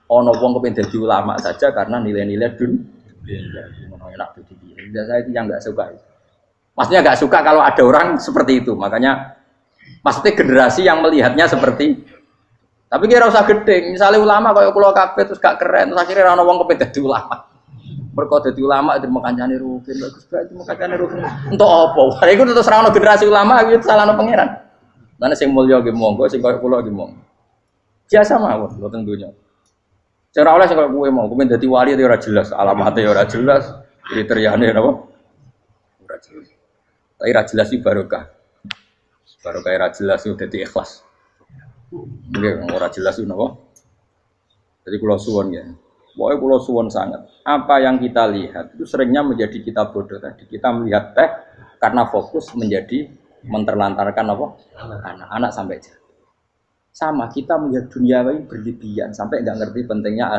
ono wong kepengin dadi ulama saja karena nilai-nilai dunia. Enak itu dia. Saya itu yang enggak suka. Maksudnya enggak suka kalau ada orang seperti itu. Makanya maksudnya generasi yang melihatnya seperti tapi kira usah gede. Misalnya ulama kayak kula kabeh terus gak keren, terus akhirnya ana wong kepengin dadi ulama. Mergo dadi ulama itu mekancane rugen, bagus banget mekancane rugen. Entuk apa? Iku terus ra ono generasi ulama iki salahno pangeran. Lan sing mulya nggih monggo, sing kaya kula nggih monggo. Biasa mawon mboten donya. Cara oleh sing kaya kowe mau, kepengin dadi wali ora jelas, alamate ora jelas, kriteriane napa? Ora jelas. Tapi ra jelas iki barokah. Barokah ra jelas itu dadi ikhlas. Nggih ora jelas itu napa? Jadi kula suwun ya. Pokoknya kula suwun sangat. Apa yang kita lihat itu seringnya menjadi kita bodoh tadi. Kita melihat teh karena fokus menjadi menterlantarkan apa? Anak-anak sampai jatuh. Sama kita melihat dunia ini berlebihan sampai enggak ngerti pentingnya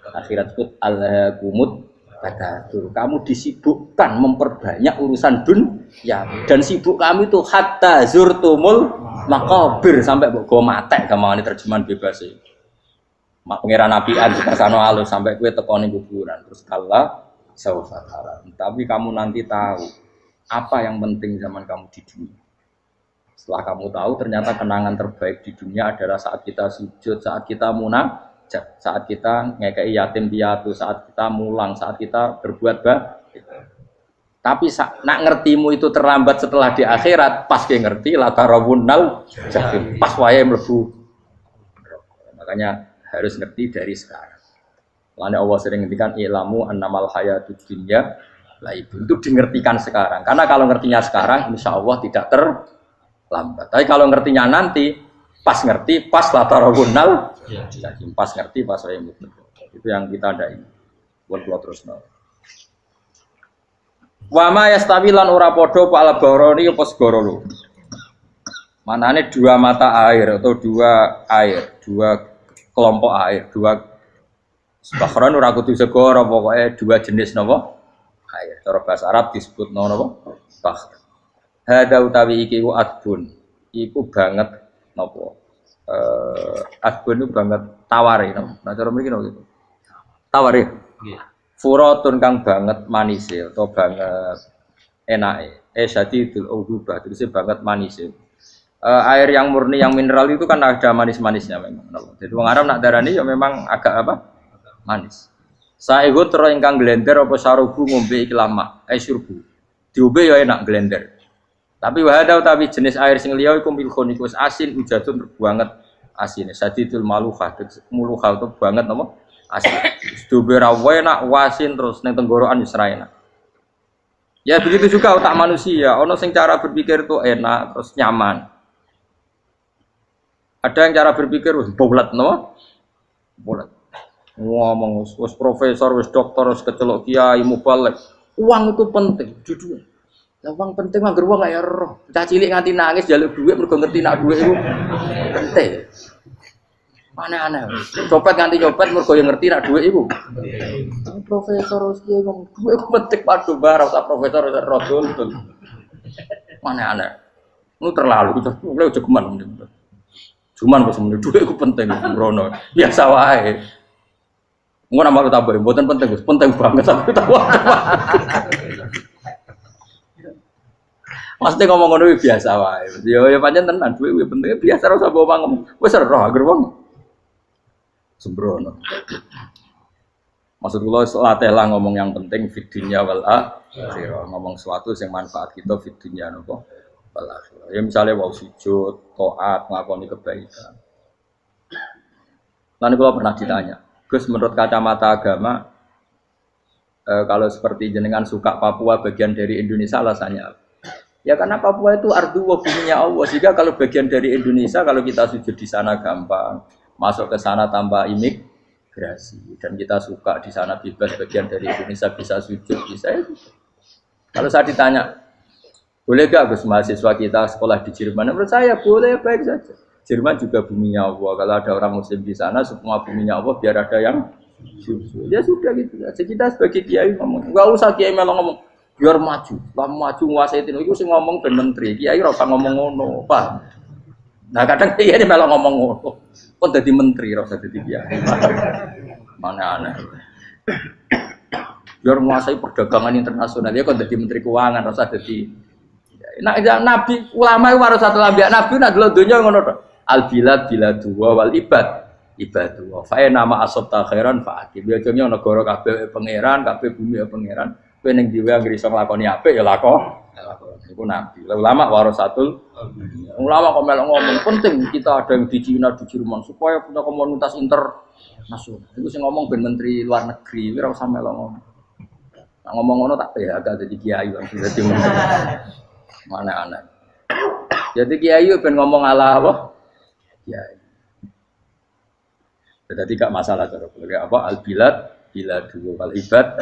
akhirat itu al-kumut takatsur. Kamu disibukkan memperbanyak urusan dunia dan sibuk kami itu hatta zurtumul maqabir sampai mbok go mate gampangane terjemahan bebas e. Mak pangeran nabian dikasano alus sampai kowe tekone kuburan terus kala saufa tara. Tapi kamu nanti tahu apa yang penting zaman kamu di dunia. Setelah kamu tahu ternyata kenangan terbaik di dunia adalah saat kita sujud, saat kita munajat, saat kita ngekei yatim piatu, saat kita mulang, saat kita berbuat baik. Tapi nak ngertimu itu terlambat setelah di akhirat, pas ke ngerti la tarawunnal jahim, pas wae mlebu. Makanya harus ngerti dari sekarang. Makanya Allah sering ngendikan ilamu annamal hayatud dunya laibun, itu dingertikan sekarang. Karena kalau ngertinya sekarang insya Allah tidak terlambat. Tapi kalau ngertinya nanti pas ngerti, pas la tarawunnal jahim, pas ngerti, pas wae mlebu. Itu yang kita ada ini. Buat keluar terus no. Wama yastawilan ora padha pal baroni apa segara lho. Manane dua mata air atau dua air, dua kelompok air, dua bahron ora kudu segara pokoke dua jenis napa? air. Cara bahasa Arab disebut napa? Bahr. Hada utawi iki ku adbun. Iku banget napa? Adbun itu banget taware napa. Nah cara mriki napa gitu. Taware. Nggih. Furatun kang banget manise atau banget enake. Syadidul ubah terus banget manise. Air yang murni yang mineral itu kan ada manis-manisnya memang. Jadi wong Arab nak darani ya memang agak apa? Manis. Saehu tero ingkang glender apa sarubu ngombe iki lama, syurbu. Diombe ya enak glender. Tapi wahada utawi jenis air sing liya iku milkhun iku asin ujatun banget asine. Sadidul maluhah, muluhah itu banget napa? Asin. Diombe ra enak wasin terus ning tenggorokan wis ra enak. Ya begitu juga otak manusia, ono sing cara berpikir itu enak terus nyaman. Ada yang cara berpikir wis bulat no? Bulat. Ngomong wis profesor, wis doktor, wis kecelok kiai mubalek. Uang itu penting, judul. Lah uang penting mangger wong kaya roh. Cah cilik nganti nangis njaluk dhuwit mergo ngerti nak dhuwit iku penting. Aneh-aneh. Copet nganti copet mergo yo ngerti nak dhuwit iku. Profesor wis kiai ngomong dhuwit iku penting padha bar ora profesor ora rodol. Aneh-aneh. Lu terlalu itu mulai jogeman. Cuman pas menurut dhuwit iku penting sembrono. Biasa wae. Engko nama tambah mboten penting, Gus. Penting banget sampe tahu. Mesti ngomong ngono biasa wae. Yo pancen tenan dhuwit penting biasa ora usah ngomong. Wis ora agar wong sembrono. Maksud kula latihlah ngomong yang penting fid dunya wal akhirah. Ngomong sesuatu yang manfaat kita fid dunya napa? Ya misalnya wau sujud, taat, nglakoni kebaikan. Lalu kalau pernah ditanya, Gus menurut kacamata agama, kalau seperti jenengan suka Papua bagian dari Indonesia alasannya apa? Ya karena Papua itu ardu wa buminya Allah. Sehingga kalau bagian dari Indonesia, kalau kita sujud di sana gampang, masuk ke sana tanpa imigrasi, dan kita suka di sana bebas bagian dari Indonesia bisa sujud, bisa ya. Kalau saya ditanya, boleh gak Gus mahasiswa kita sekolah di Jerman? Menurut saya boleh, baik saja. Jerman juga buminya Allah. Kalau ada orang Muslim di sana, semua buminya Allah biar ada yang sujud. Ya sudah gitu. Jadi kita sebagai kiai ngomong, nggak usah kiai malah ngomong biar maju, maju nguasai itu. Itu sih ngomong ben menteri. Kiai rasa ngomong ngono, Pak. Nah kadang kiai ini malah ngomong ngono. Kok jadi menteri rasa jadi kiai. Mana aneh. Biar menguasai perdagangan internasional ya kok jadi menteri keuangan rasa jadi. Nah, nabi ulama itu harus satu nabi nak dulu dunia ngono to. Al bilad biladu wal ibad ibadu. Fa nama asabta khairan fa akib. Biasanya negara kabeh pangeran, kabeh bumi pangeran. Kowe ning diwe anggere iso nglakoni apik ya lakon. Iku nabi. Ulama warasatul ulama kok melok ngomong penting kita ada yang di Cina, di Jerman supaya punya komunitas internasional. Iku sing ngomong ben menteri luar negeri, ora usah melok ngomong. Nah, ngomong ngono tak agak jadi kiai langsung dadi menteri. Mana anak. Jadi kiai ben ngomong ala apa? Kiai. Jadi gak masalah cara boleh apa al bilad biladu wal ibad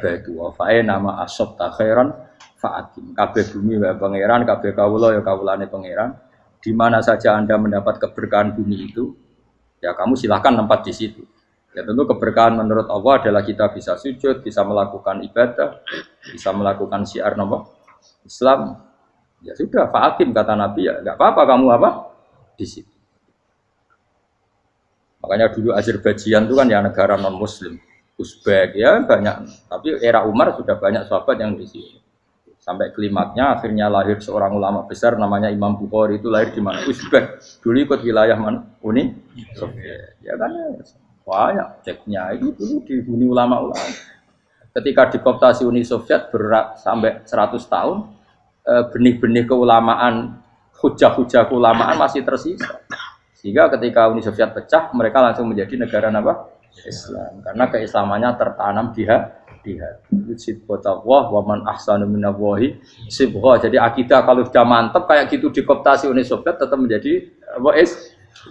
badu wa nama asab ta khairan fa'atim. Kabeh bumi wa pangeran, kabeh kawula ya kawulane pangeran. Di mana saja Anda mendapat keberkahan bumi itu, ya kamu silahkan tempat di situ. Ya tentu keberkahan menurut Allah adalah kita bisa sujud, bisa melakukan ibadah, bisa melakukan syiar nama Islam. Ya sudah, fa'akim kata Nabi ya, enggak apa-apa kamu apa di situ. Makanya dulu Azerbaijan itu kan ya negara non Muslim, Uzbek ya banyak. Tapi era Umar sudah banyak sahabat yang di situ. Sampai klimaknya akhirnya lahir seorang ulama besar namanya Imam Bukhari itu lahir di mana? Uzbek. Dulu ikut wilayah mana? Uni Soviet. Ya kan banyak ceknya itu dulu di Uni ulama-ulama. Ketika dikooptasi Uni Soviet berat sampai 100 tahun. Benih-benih keulamaan, hujah-hujah keulamaan masih tersisa. Sehingga ketika Uni Soviet pecah, mereka langsung menjadi negara apa? Islam. Karena keislamannya tertanam di hati. Sibghatullah wa man ahsanu minallahi sibghah. Jadi akidah kalau sudah mantap kayak gitu dikooptasi Uni Soviet tetap menjadi apa?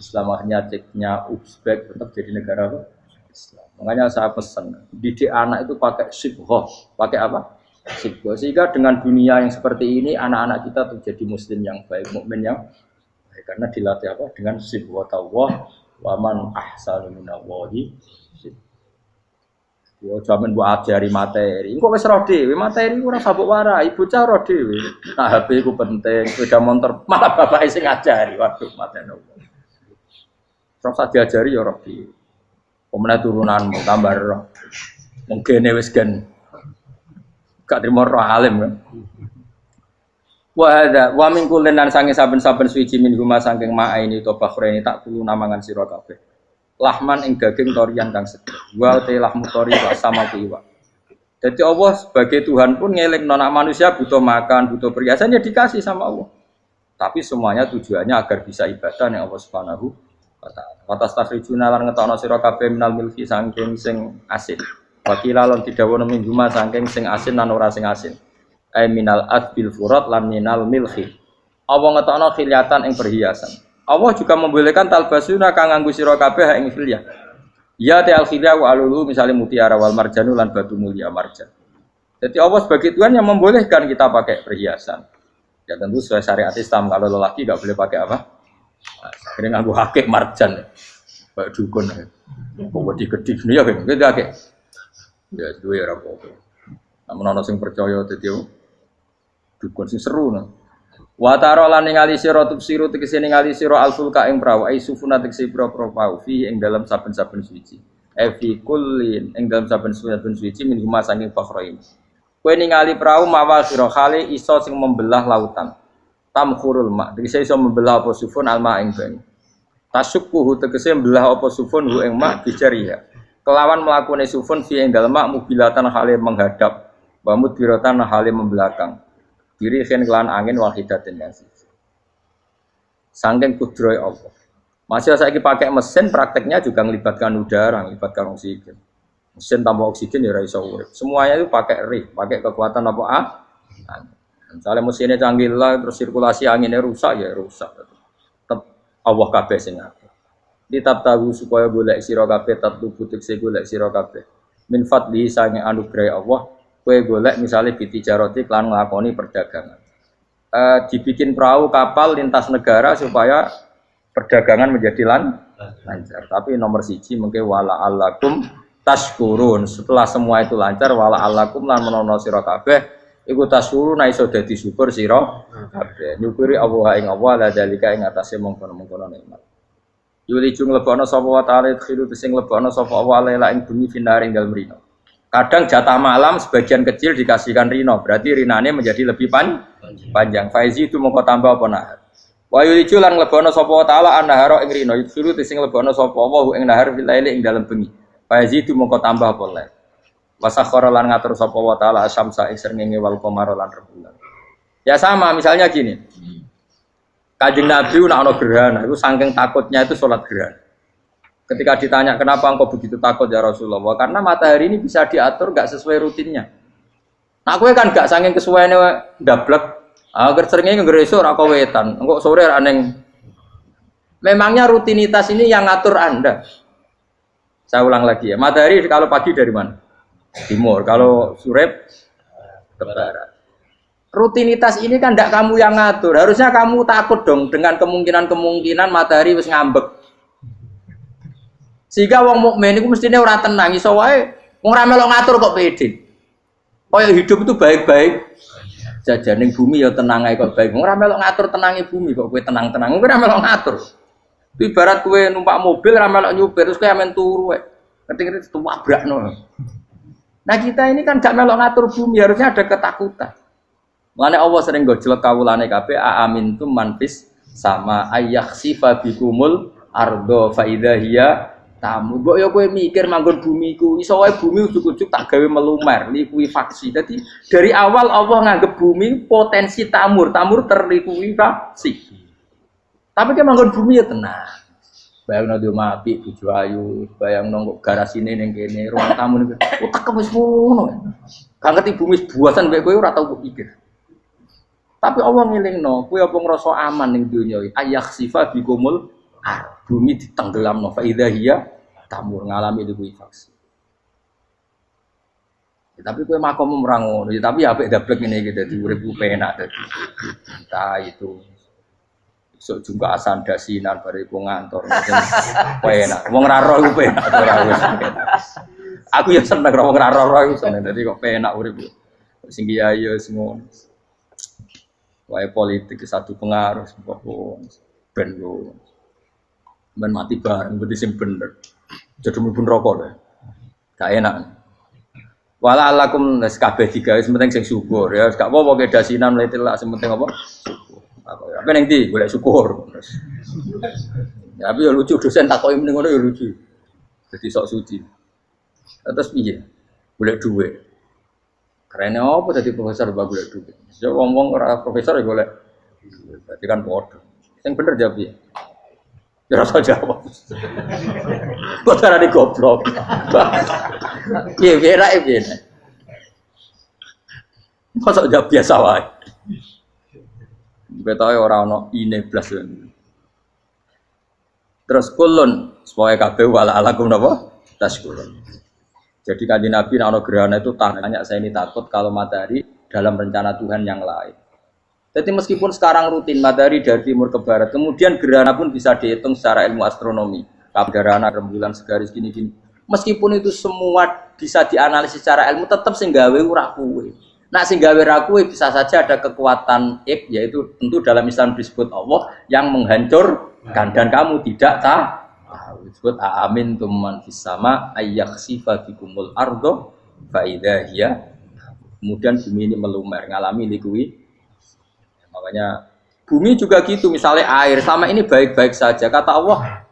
Islam. Akhirnya ceknya Uzbek tetap jadi negara apa? Islam. Makanya saya pesan, didik anak itu pakai sibghah. Pakai apa? Sehingga dengan dunia yang seperti ini anak-anak kita tuh jadi muslim yang baik, mukmin yang baik karena dilatih apa dengan sibghatullah wa man ahsanu minallahi. Yo jaman mbok ajari materi. Engko wis roh dhewe, materi ora sabuk warai, bocah roh dhewe. Nah, HP ku penting, sepeda motor malah bapake sing ngajari. Waduh, mateni. Terus diajari ya roh dhewe. Pemene turunanmu tambah roh. Mungkin wis gen gak trimo roh alim kan. Wa min kullin lan sange saben-saben suci min huma saking ma'aini to bakhreni tak kulo namangan sira kabeh. Lahman ing daging torian kang sedhek. Wa te lahmu tori sama iwak. Jadi Allah sebagai Tuhan pun ngelingno nek manusia butuh makan, butuh perhiasan ya dikasih sama Allah. Tapi semuanya tujuannya agar bisa ibadah ning Allah Subhanahu wa taala. Wa tastakhrijuna lan ngetokno sira kabeh minal milki saking sing asin. Wakila lan didhawuhna min huma saking sing asin lan ora sing asin. Ai minal adbil furat lan minal milhi. Allah ngetokno khilyatan ing perhiasan. Allah juga membolehkan talbasuna kang nganggo sira kabeh ing khilyah. Ya ta'al khilyah wa alulu misalnya mutiara wal marjanu lan batu mulia marjan. Jadi Allah sebagai Tuhan yang membolehkan kita pakai perhiasan. Ya tentu sesuai syariat Islam, kalau lelaki enggak boleh pakai apa? Akhirnya nganggo hakik marjan. Kayak dukun. Kok digedhi ya kan gitu akeh. Ya duwe ora apa-apa. Namun ana sing percaya dadi dukun sing seru nah. Wa taro lan ningali sira tubsiru tegese ningali sira alfulka ing prawu ai sufuna tegese pro-pro pau fi ing dalam saben-saben suci. Fi kullin ing dalam saben-saben suci min huma saking fakhrain. Kowe ningali prawu mawa sira khali iso sing membelah lautan. Tamkhurul ma tegese iso membelah apa sufun alma ing banyu. Tasukkuhu tegese membelah apa sufun hu ing ma bijariya. Kelawan mlakune sufun fi ing dalem mak mubilatan khali menghadap wa mudbiratan khali membelakang. Diri khen kelan angin wahidatin yang siji. Saking kudroy Allah. Masih saiki pakai mesin prakteknya juga melibatkan udara, melibatkan oksigen. Mesin tanpa oksigen ya ora iso urip. Semuanya itu pakai rig, pakai kekuatan apa Misalnya mesinnya canggih lah, terus sirkulasi anginnya rusak ya rusak. Tetap Allah kabeh sing ngatur. Ditab tahu supaya golek sira kabeh tatlu butik se golek sira kabeh. Min fadli sange anugerah Allah. Kue golek misalnya bitijaroti klan nglakoni perdagangan. Dibikin perahu kapal lintas negara supaya perdagangan menjadi lancar. Tapi nomor siji mungkin wala alakum tashkurun. Setelah semua itu lancar wala alakum lan menono sira kabeh iku tashkurun iso dadi syukur sira kabeh. Nyukuri Allah ing Allah la dalika ing atase mongkon-mongkon nikmat. Yuli jung lebono sapa wa ta'ala khiru sing lebono sapa wa la ing bumi finaring dalem rino. Kadang jatah malam sebagian kecil dikasihkan rino, berarti rinane menjadi lebih panjang. Faizi itu mongko tambah apa nahar. Wa yulicu lan lebono sapa taala annahara ing rino, yusuru sing lebono sapa wa ing nahar filaili ing dalem bengi. Faizi itu mongko tambah apa le. Wasakhara lan ngatur sapa wa taala asyamsa ing srengenge wal qamara lan rembulan. Ya sama, misalnya gini. Kanjeng Nabi nek ana gerhana, itu saking takutnya itu salat gerhana. Ketika ditanya kenapa engkau begitu takut ya Rasulullah, karena matahari ini bisa diatur gak sesuai rutinnya. Nah, kowe kan gak saking kesuwaine ndablek. Agar seringnya nggereso ora kowe wetan. Engko sore ra neng. Memangnya rutinitas ini yang ngatur Anda. Saya ulang lagi ya. Matahari kalau pagi dari mana? Timur. Kalau sore ke barat. Rutinitas ini kan ndak kamu yang ngatur. Harusnya kamu takut dong dengan kemungkinan matahari wis ngambek. Sehingga wong mukmin iku mestine ora tenang iso wae wong ora melok ngatur kok pede. Kaya hidup itu baik-baik. Jajaning bumi ya tenang ae kok baik. Wong ora melok ngatur tenange bumi kok kowe tenang-tenang. Kowe ora melok ngatur. Ibarat kowe numpak mobil ora melok nyupir terus kowe amen turu wae. Ngerti-ngerti tuwabrakno. Nah, kita ini kan gak melok ngatur bumi, harusnya ada ketakutan. Mulane Allah sering gojlek kawulane kabeh aamintum manfis sama ayakhsifa bikumul ardo fa idza hiya tamu. Mbok ya kowe mikir manggon bumi ku iso wae bumi ujug-ujug tak gawe melumer, likuifaksi. Jadi dari awal Allah nganggep bumi potensi tamur terlikuifaksi. Tapi kan manggon bumi ya tenang. Bayangno di omah apik bojo ayu, bayangno kok garasine ning kene, ruang tamu niku. Utek wis ngono. Gak ngerti bumi buasan mek kowe ora tau pikir. Tapi Allah ngelingno, kowe apa ngrasa aman ning donya iki? Ayakhsifa bikumul bumi ditenggelamno fa idza hiya tamur ngalami likuifaksi. Ya, tapi kowe makom ora ngono, ya, tapi apik dablek ngene iki dadi uripku penak dadi. Entah itu sok juga asan dasinan bare iku ngantor. Penak. Wong ra roh iku penak ora wis. Aku ya seneng ora wong ora iku seneng. Dadi kok penak urip. Sing kiai ya semua. Wae politik satu pengaruh kok ben yo. Ben mati bareng berarti sing bener. Jadi mlebu neraka lho. Gak enak. Wala alakum nes kabeh digawe penting sing syukur ya. Gak apa-apa ke dasinan mlete lak penting apa? Syukur. Apa ning ndi golek syukur. Ya tapi yo lucu dosen takoki mending ngono yo lucu. Jadi sok suci. Terus piye? Golek dhuwit. Karena apa tadi profesor bag golek dhuwit. Yo wong-wong ora profesor ya golek. Berarti kan padha. Sing bener jawab piye? Ya rasa jawab. Kok carane goblok. Piye ra piye. Kok jawab biasa wae. Betahe ora ono ine blas. Terus kulun supaya kabeh wala alakum napa? Taskulun. Jadi kanjeng Nabi ana gerhana itu tanya saya ini takut kalau matahari dalam rencana Tuhan yang lain. Jadi meskipun sekarang rutin matahari dari timur ke barat, kemudian gerhana pun bisa dihitung secara ilmu astronomi. Gerhana rembulan segaris gini-gini. Meskipun itu semua bisa dianalisis secara ilmu, tetap sing gawe ora kuwe. Nah sing gawe ra kuwe bisa saja ada kekuatan yaitu tentu dalam Islam disebut Allah yang menghancurkan dan kamu tidak tahu. Disebut amin tumman fis sama ayyakhsifa bikumul ardo fa idza hiya. Kemudian bumi ini melumer ngalami likui. Makanya bumi juga gitu, misalnya air sama ini baik-baik saja. Kata Allah,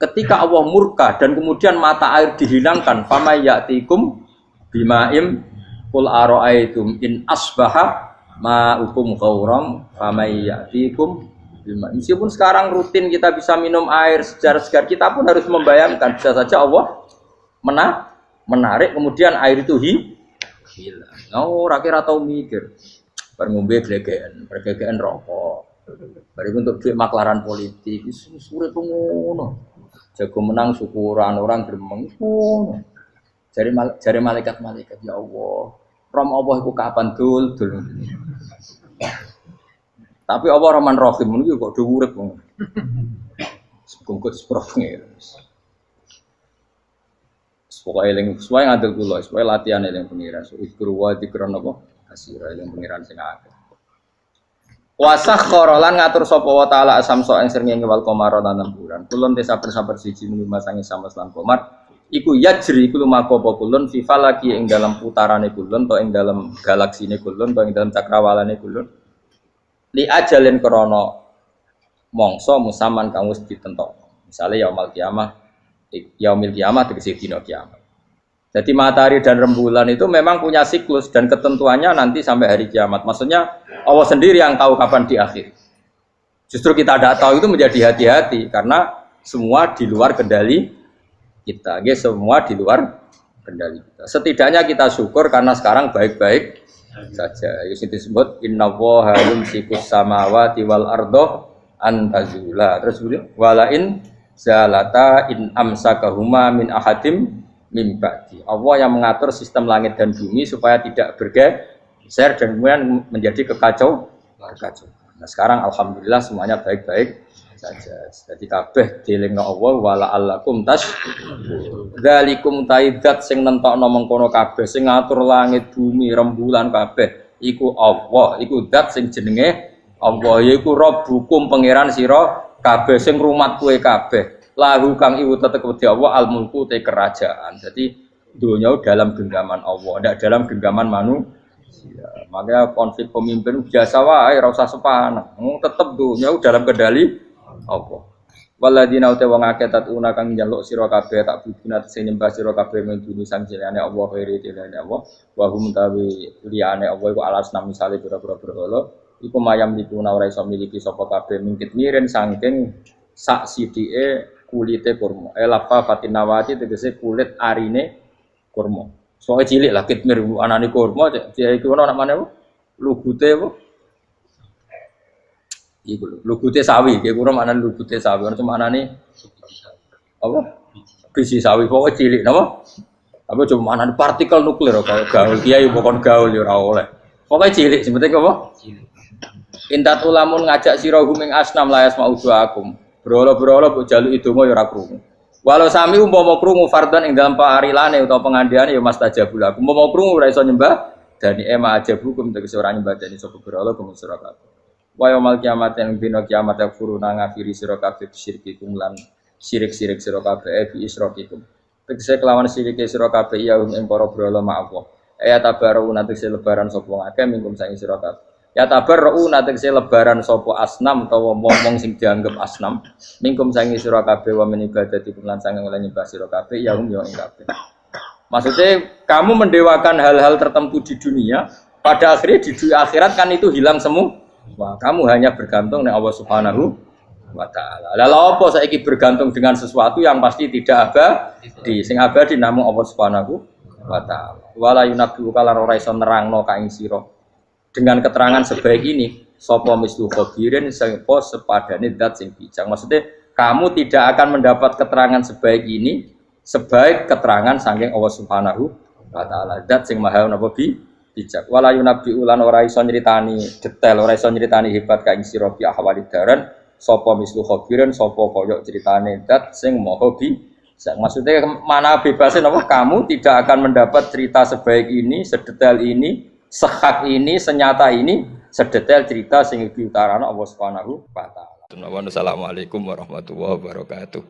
ketika Allah murka dan kemudian mata air dihilangkan, fama ya'tikum bima'im qul ara'aitum in asbaha ma'ukum ghauram fama ya'tikum bima'im. Meskipun sekarang rutin kita bisa minum air segar-segar, kita pun harus membayangkan bisa saja Allah menarik kemudian air itu hilang. Oh, rakyat atau mikir. Ngombe glegeken rokok. Bari untuk duit maklaran politik wis urip ngono. Jago menang syukuran orang gremeng ngono. Jare malaikat ya Allah. Rom Allah iku kapan dul. Tapi Allah Rahman Rahim niku kok do urip ngono. Sengkut sprofnge. Pokoke eling suwe ngadil kula, suwe latihan eling pengiran. Ikru wa dikron apa? Asira yang pengiran sing akeh. Wasakhkhara lan ngatur sapa wa taala asamso ing srengenge wal qamara lan bulan. Kulun te saben-saben siji mung masangi sama lan qamar. Iku yajri iku lumaku apa kulun fi falaki ing dalam putarane kulun to ing dalam galaksine kulun to ing dalam cakrawalane kulun. Li ajalin krana mangsa musaman kang wis ditentokno. Misale yaumul kiamah tegese dina kiamat. Jadi matahari dan rembulan itu memang punya siklus dan ketentuannya nanti sampai hari kiamat. Maksudnya Allah sendiri yang tahu kapan diakhiri. Justru kita tidak tahu itu menjadi hati-hati karena semua di luar kendali kita. Semua di luar kendali kita. Setidaknya kita syukur karena sekarang baik-baik saja. Itu disebut innallaha yumsikus samawati wal ardo an tazula. Terus walain zalata in amsakahuma min ahadim mimbati. Allah yang mengatur sistem langit dan bumi supaya tidak bergeser dan kemudian menjadi kekacauan. Nah sekarang alhamdulillah semuanya baik-baik saja. Jadi kabeh dielingno Allah wala allakum tas. Dzalikum taidat sing nentokno mengkono kabeh sing ngatur langit bumi rembulan kabeh iku Allah, iku zat sing jenenge Allah yaiku Rabbukum pangeran sira kabeh sing rumat kowe kabeh. Lahu kang iku tetep wedi Allah al mulku te kerajaan. Jadi dunia dalam genggaman Allah, tidak dalam genggaman manusia. Makanya konflik pemimpin biasa wae ora usah sepaneng. Tetep dunia dalam kendali Allah. Waladina uta wong akeh tatuna kang njaluk sira kabeh tak bujuna sing nyembah sira kabeh menduni sang jenenge Allah khairi dilane Allah. Wa hum tawi liyane Allah iku alas nam misale pira-pira berhala. Iku mayam dipuna ora iso miliki sapa kabeh mingkit miren saking sak sidike kulite kurma. Lafa fatinawati tegese kulit arine kurma. Soale cilik lah kitmir anane kurma dia iki ono nak maneh lugute apa? Iku lugute sawi, ki kurma anane lugute sawi. Ono manane apa? Biji sawi pokoke cilik napa? Apa cuma anane partikel nuklir kaya gaul kiai pokon gaul ya ora oleh. Pokoke cilik sing penting apa? Cilik. Intat ulamun ngajak sira huming asnam layas maudu akum. Berolo-berolo mbok jaluk idonga ya ora krungu. Walau sami umpama krungu fardhan ing dalam parilane utawa pengandiane ya mastajabul lakum. Umpama krungu ora iso nyembah dani ema ajabukum tegese ora nyembah dani sapa berhala kumun sira kabeh. Wa yaumil kiamat ing dina kiamat yakfuruna ngafiri sira kabeh syirkikum lan syirik-syirik sira kabeh bi isrokikum. Tegese kelawan sirike sira kabeh ya ing para berhala ma Allah. Ya tabaru tegese lebaran sapa ngake mingkum sangi sira kabeh. Ya tabarru tegese lebaran sapa asnam utawa wong sing dianggep asnam mingkum sangi sira kabeh wa min ibadati lan sange oleh nyembah sira kabeh ya ing kabeh. Maksudnya kamu mendewakan hal-hal tertentu di dunia, pada akhirnya di akhirat kan itu hilang semua. Wah, kamu hanya bergantung dengan Allah Subhanahu wa taala. Lalu apa saiki bergantung dengan sesuatu yang pasti tidak abadi, sing abadi namung Allah Subhanahu wa taala. Wala yunabbi'u kalan ora iso nerangno ka ing sira dengan keterangan sebaik ini sapa mislu khabirin sapa sepadane zat sing bijak. Maksudnya kamu tidak akan mendapat keterangan sebaik ini sebaik keterangan saking Allah Subhanahu wa taala zat sing maha napa bijak. Wala yunabbi'u lan ora iso nyritani detail, ora iso nyritani hebat ka ing sira bi ahwalid daran sapa mislu khabirin sapa kaya critane zat sing maha bijak. Maksudnya mana bebasnya napa kamu tidak akan mendapat cerita sebaik ini, sedetail ini, sehak ini, senyata ini, sedetail cerita sing diutarana Allah Subhanahu wa taala. Assalamualaikum warahmatullahi wabarakatuh.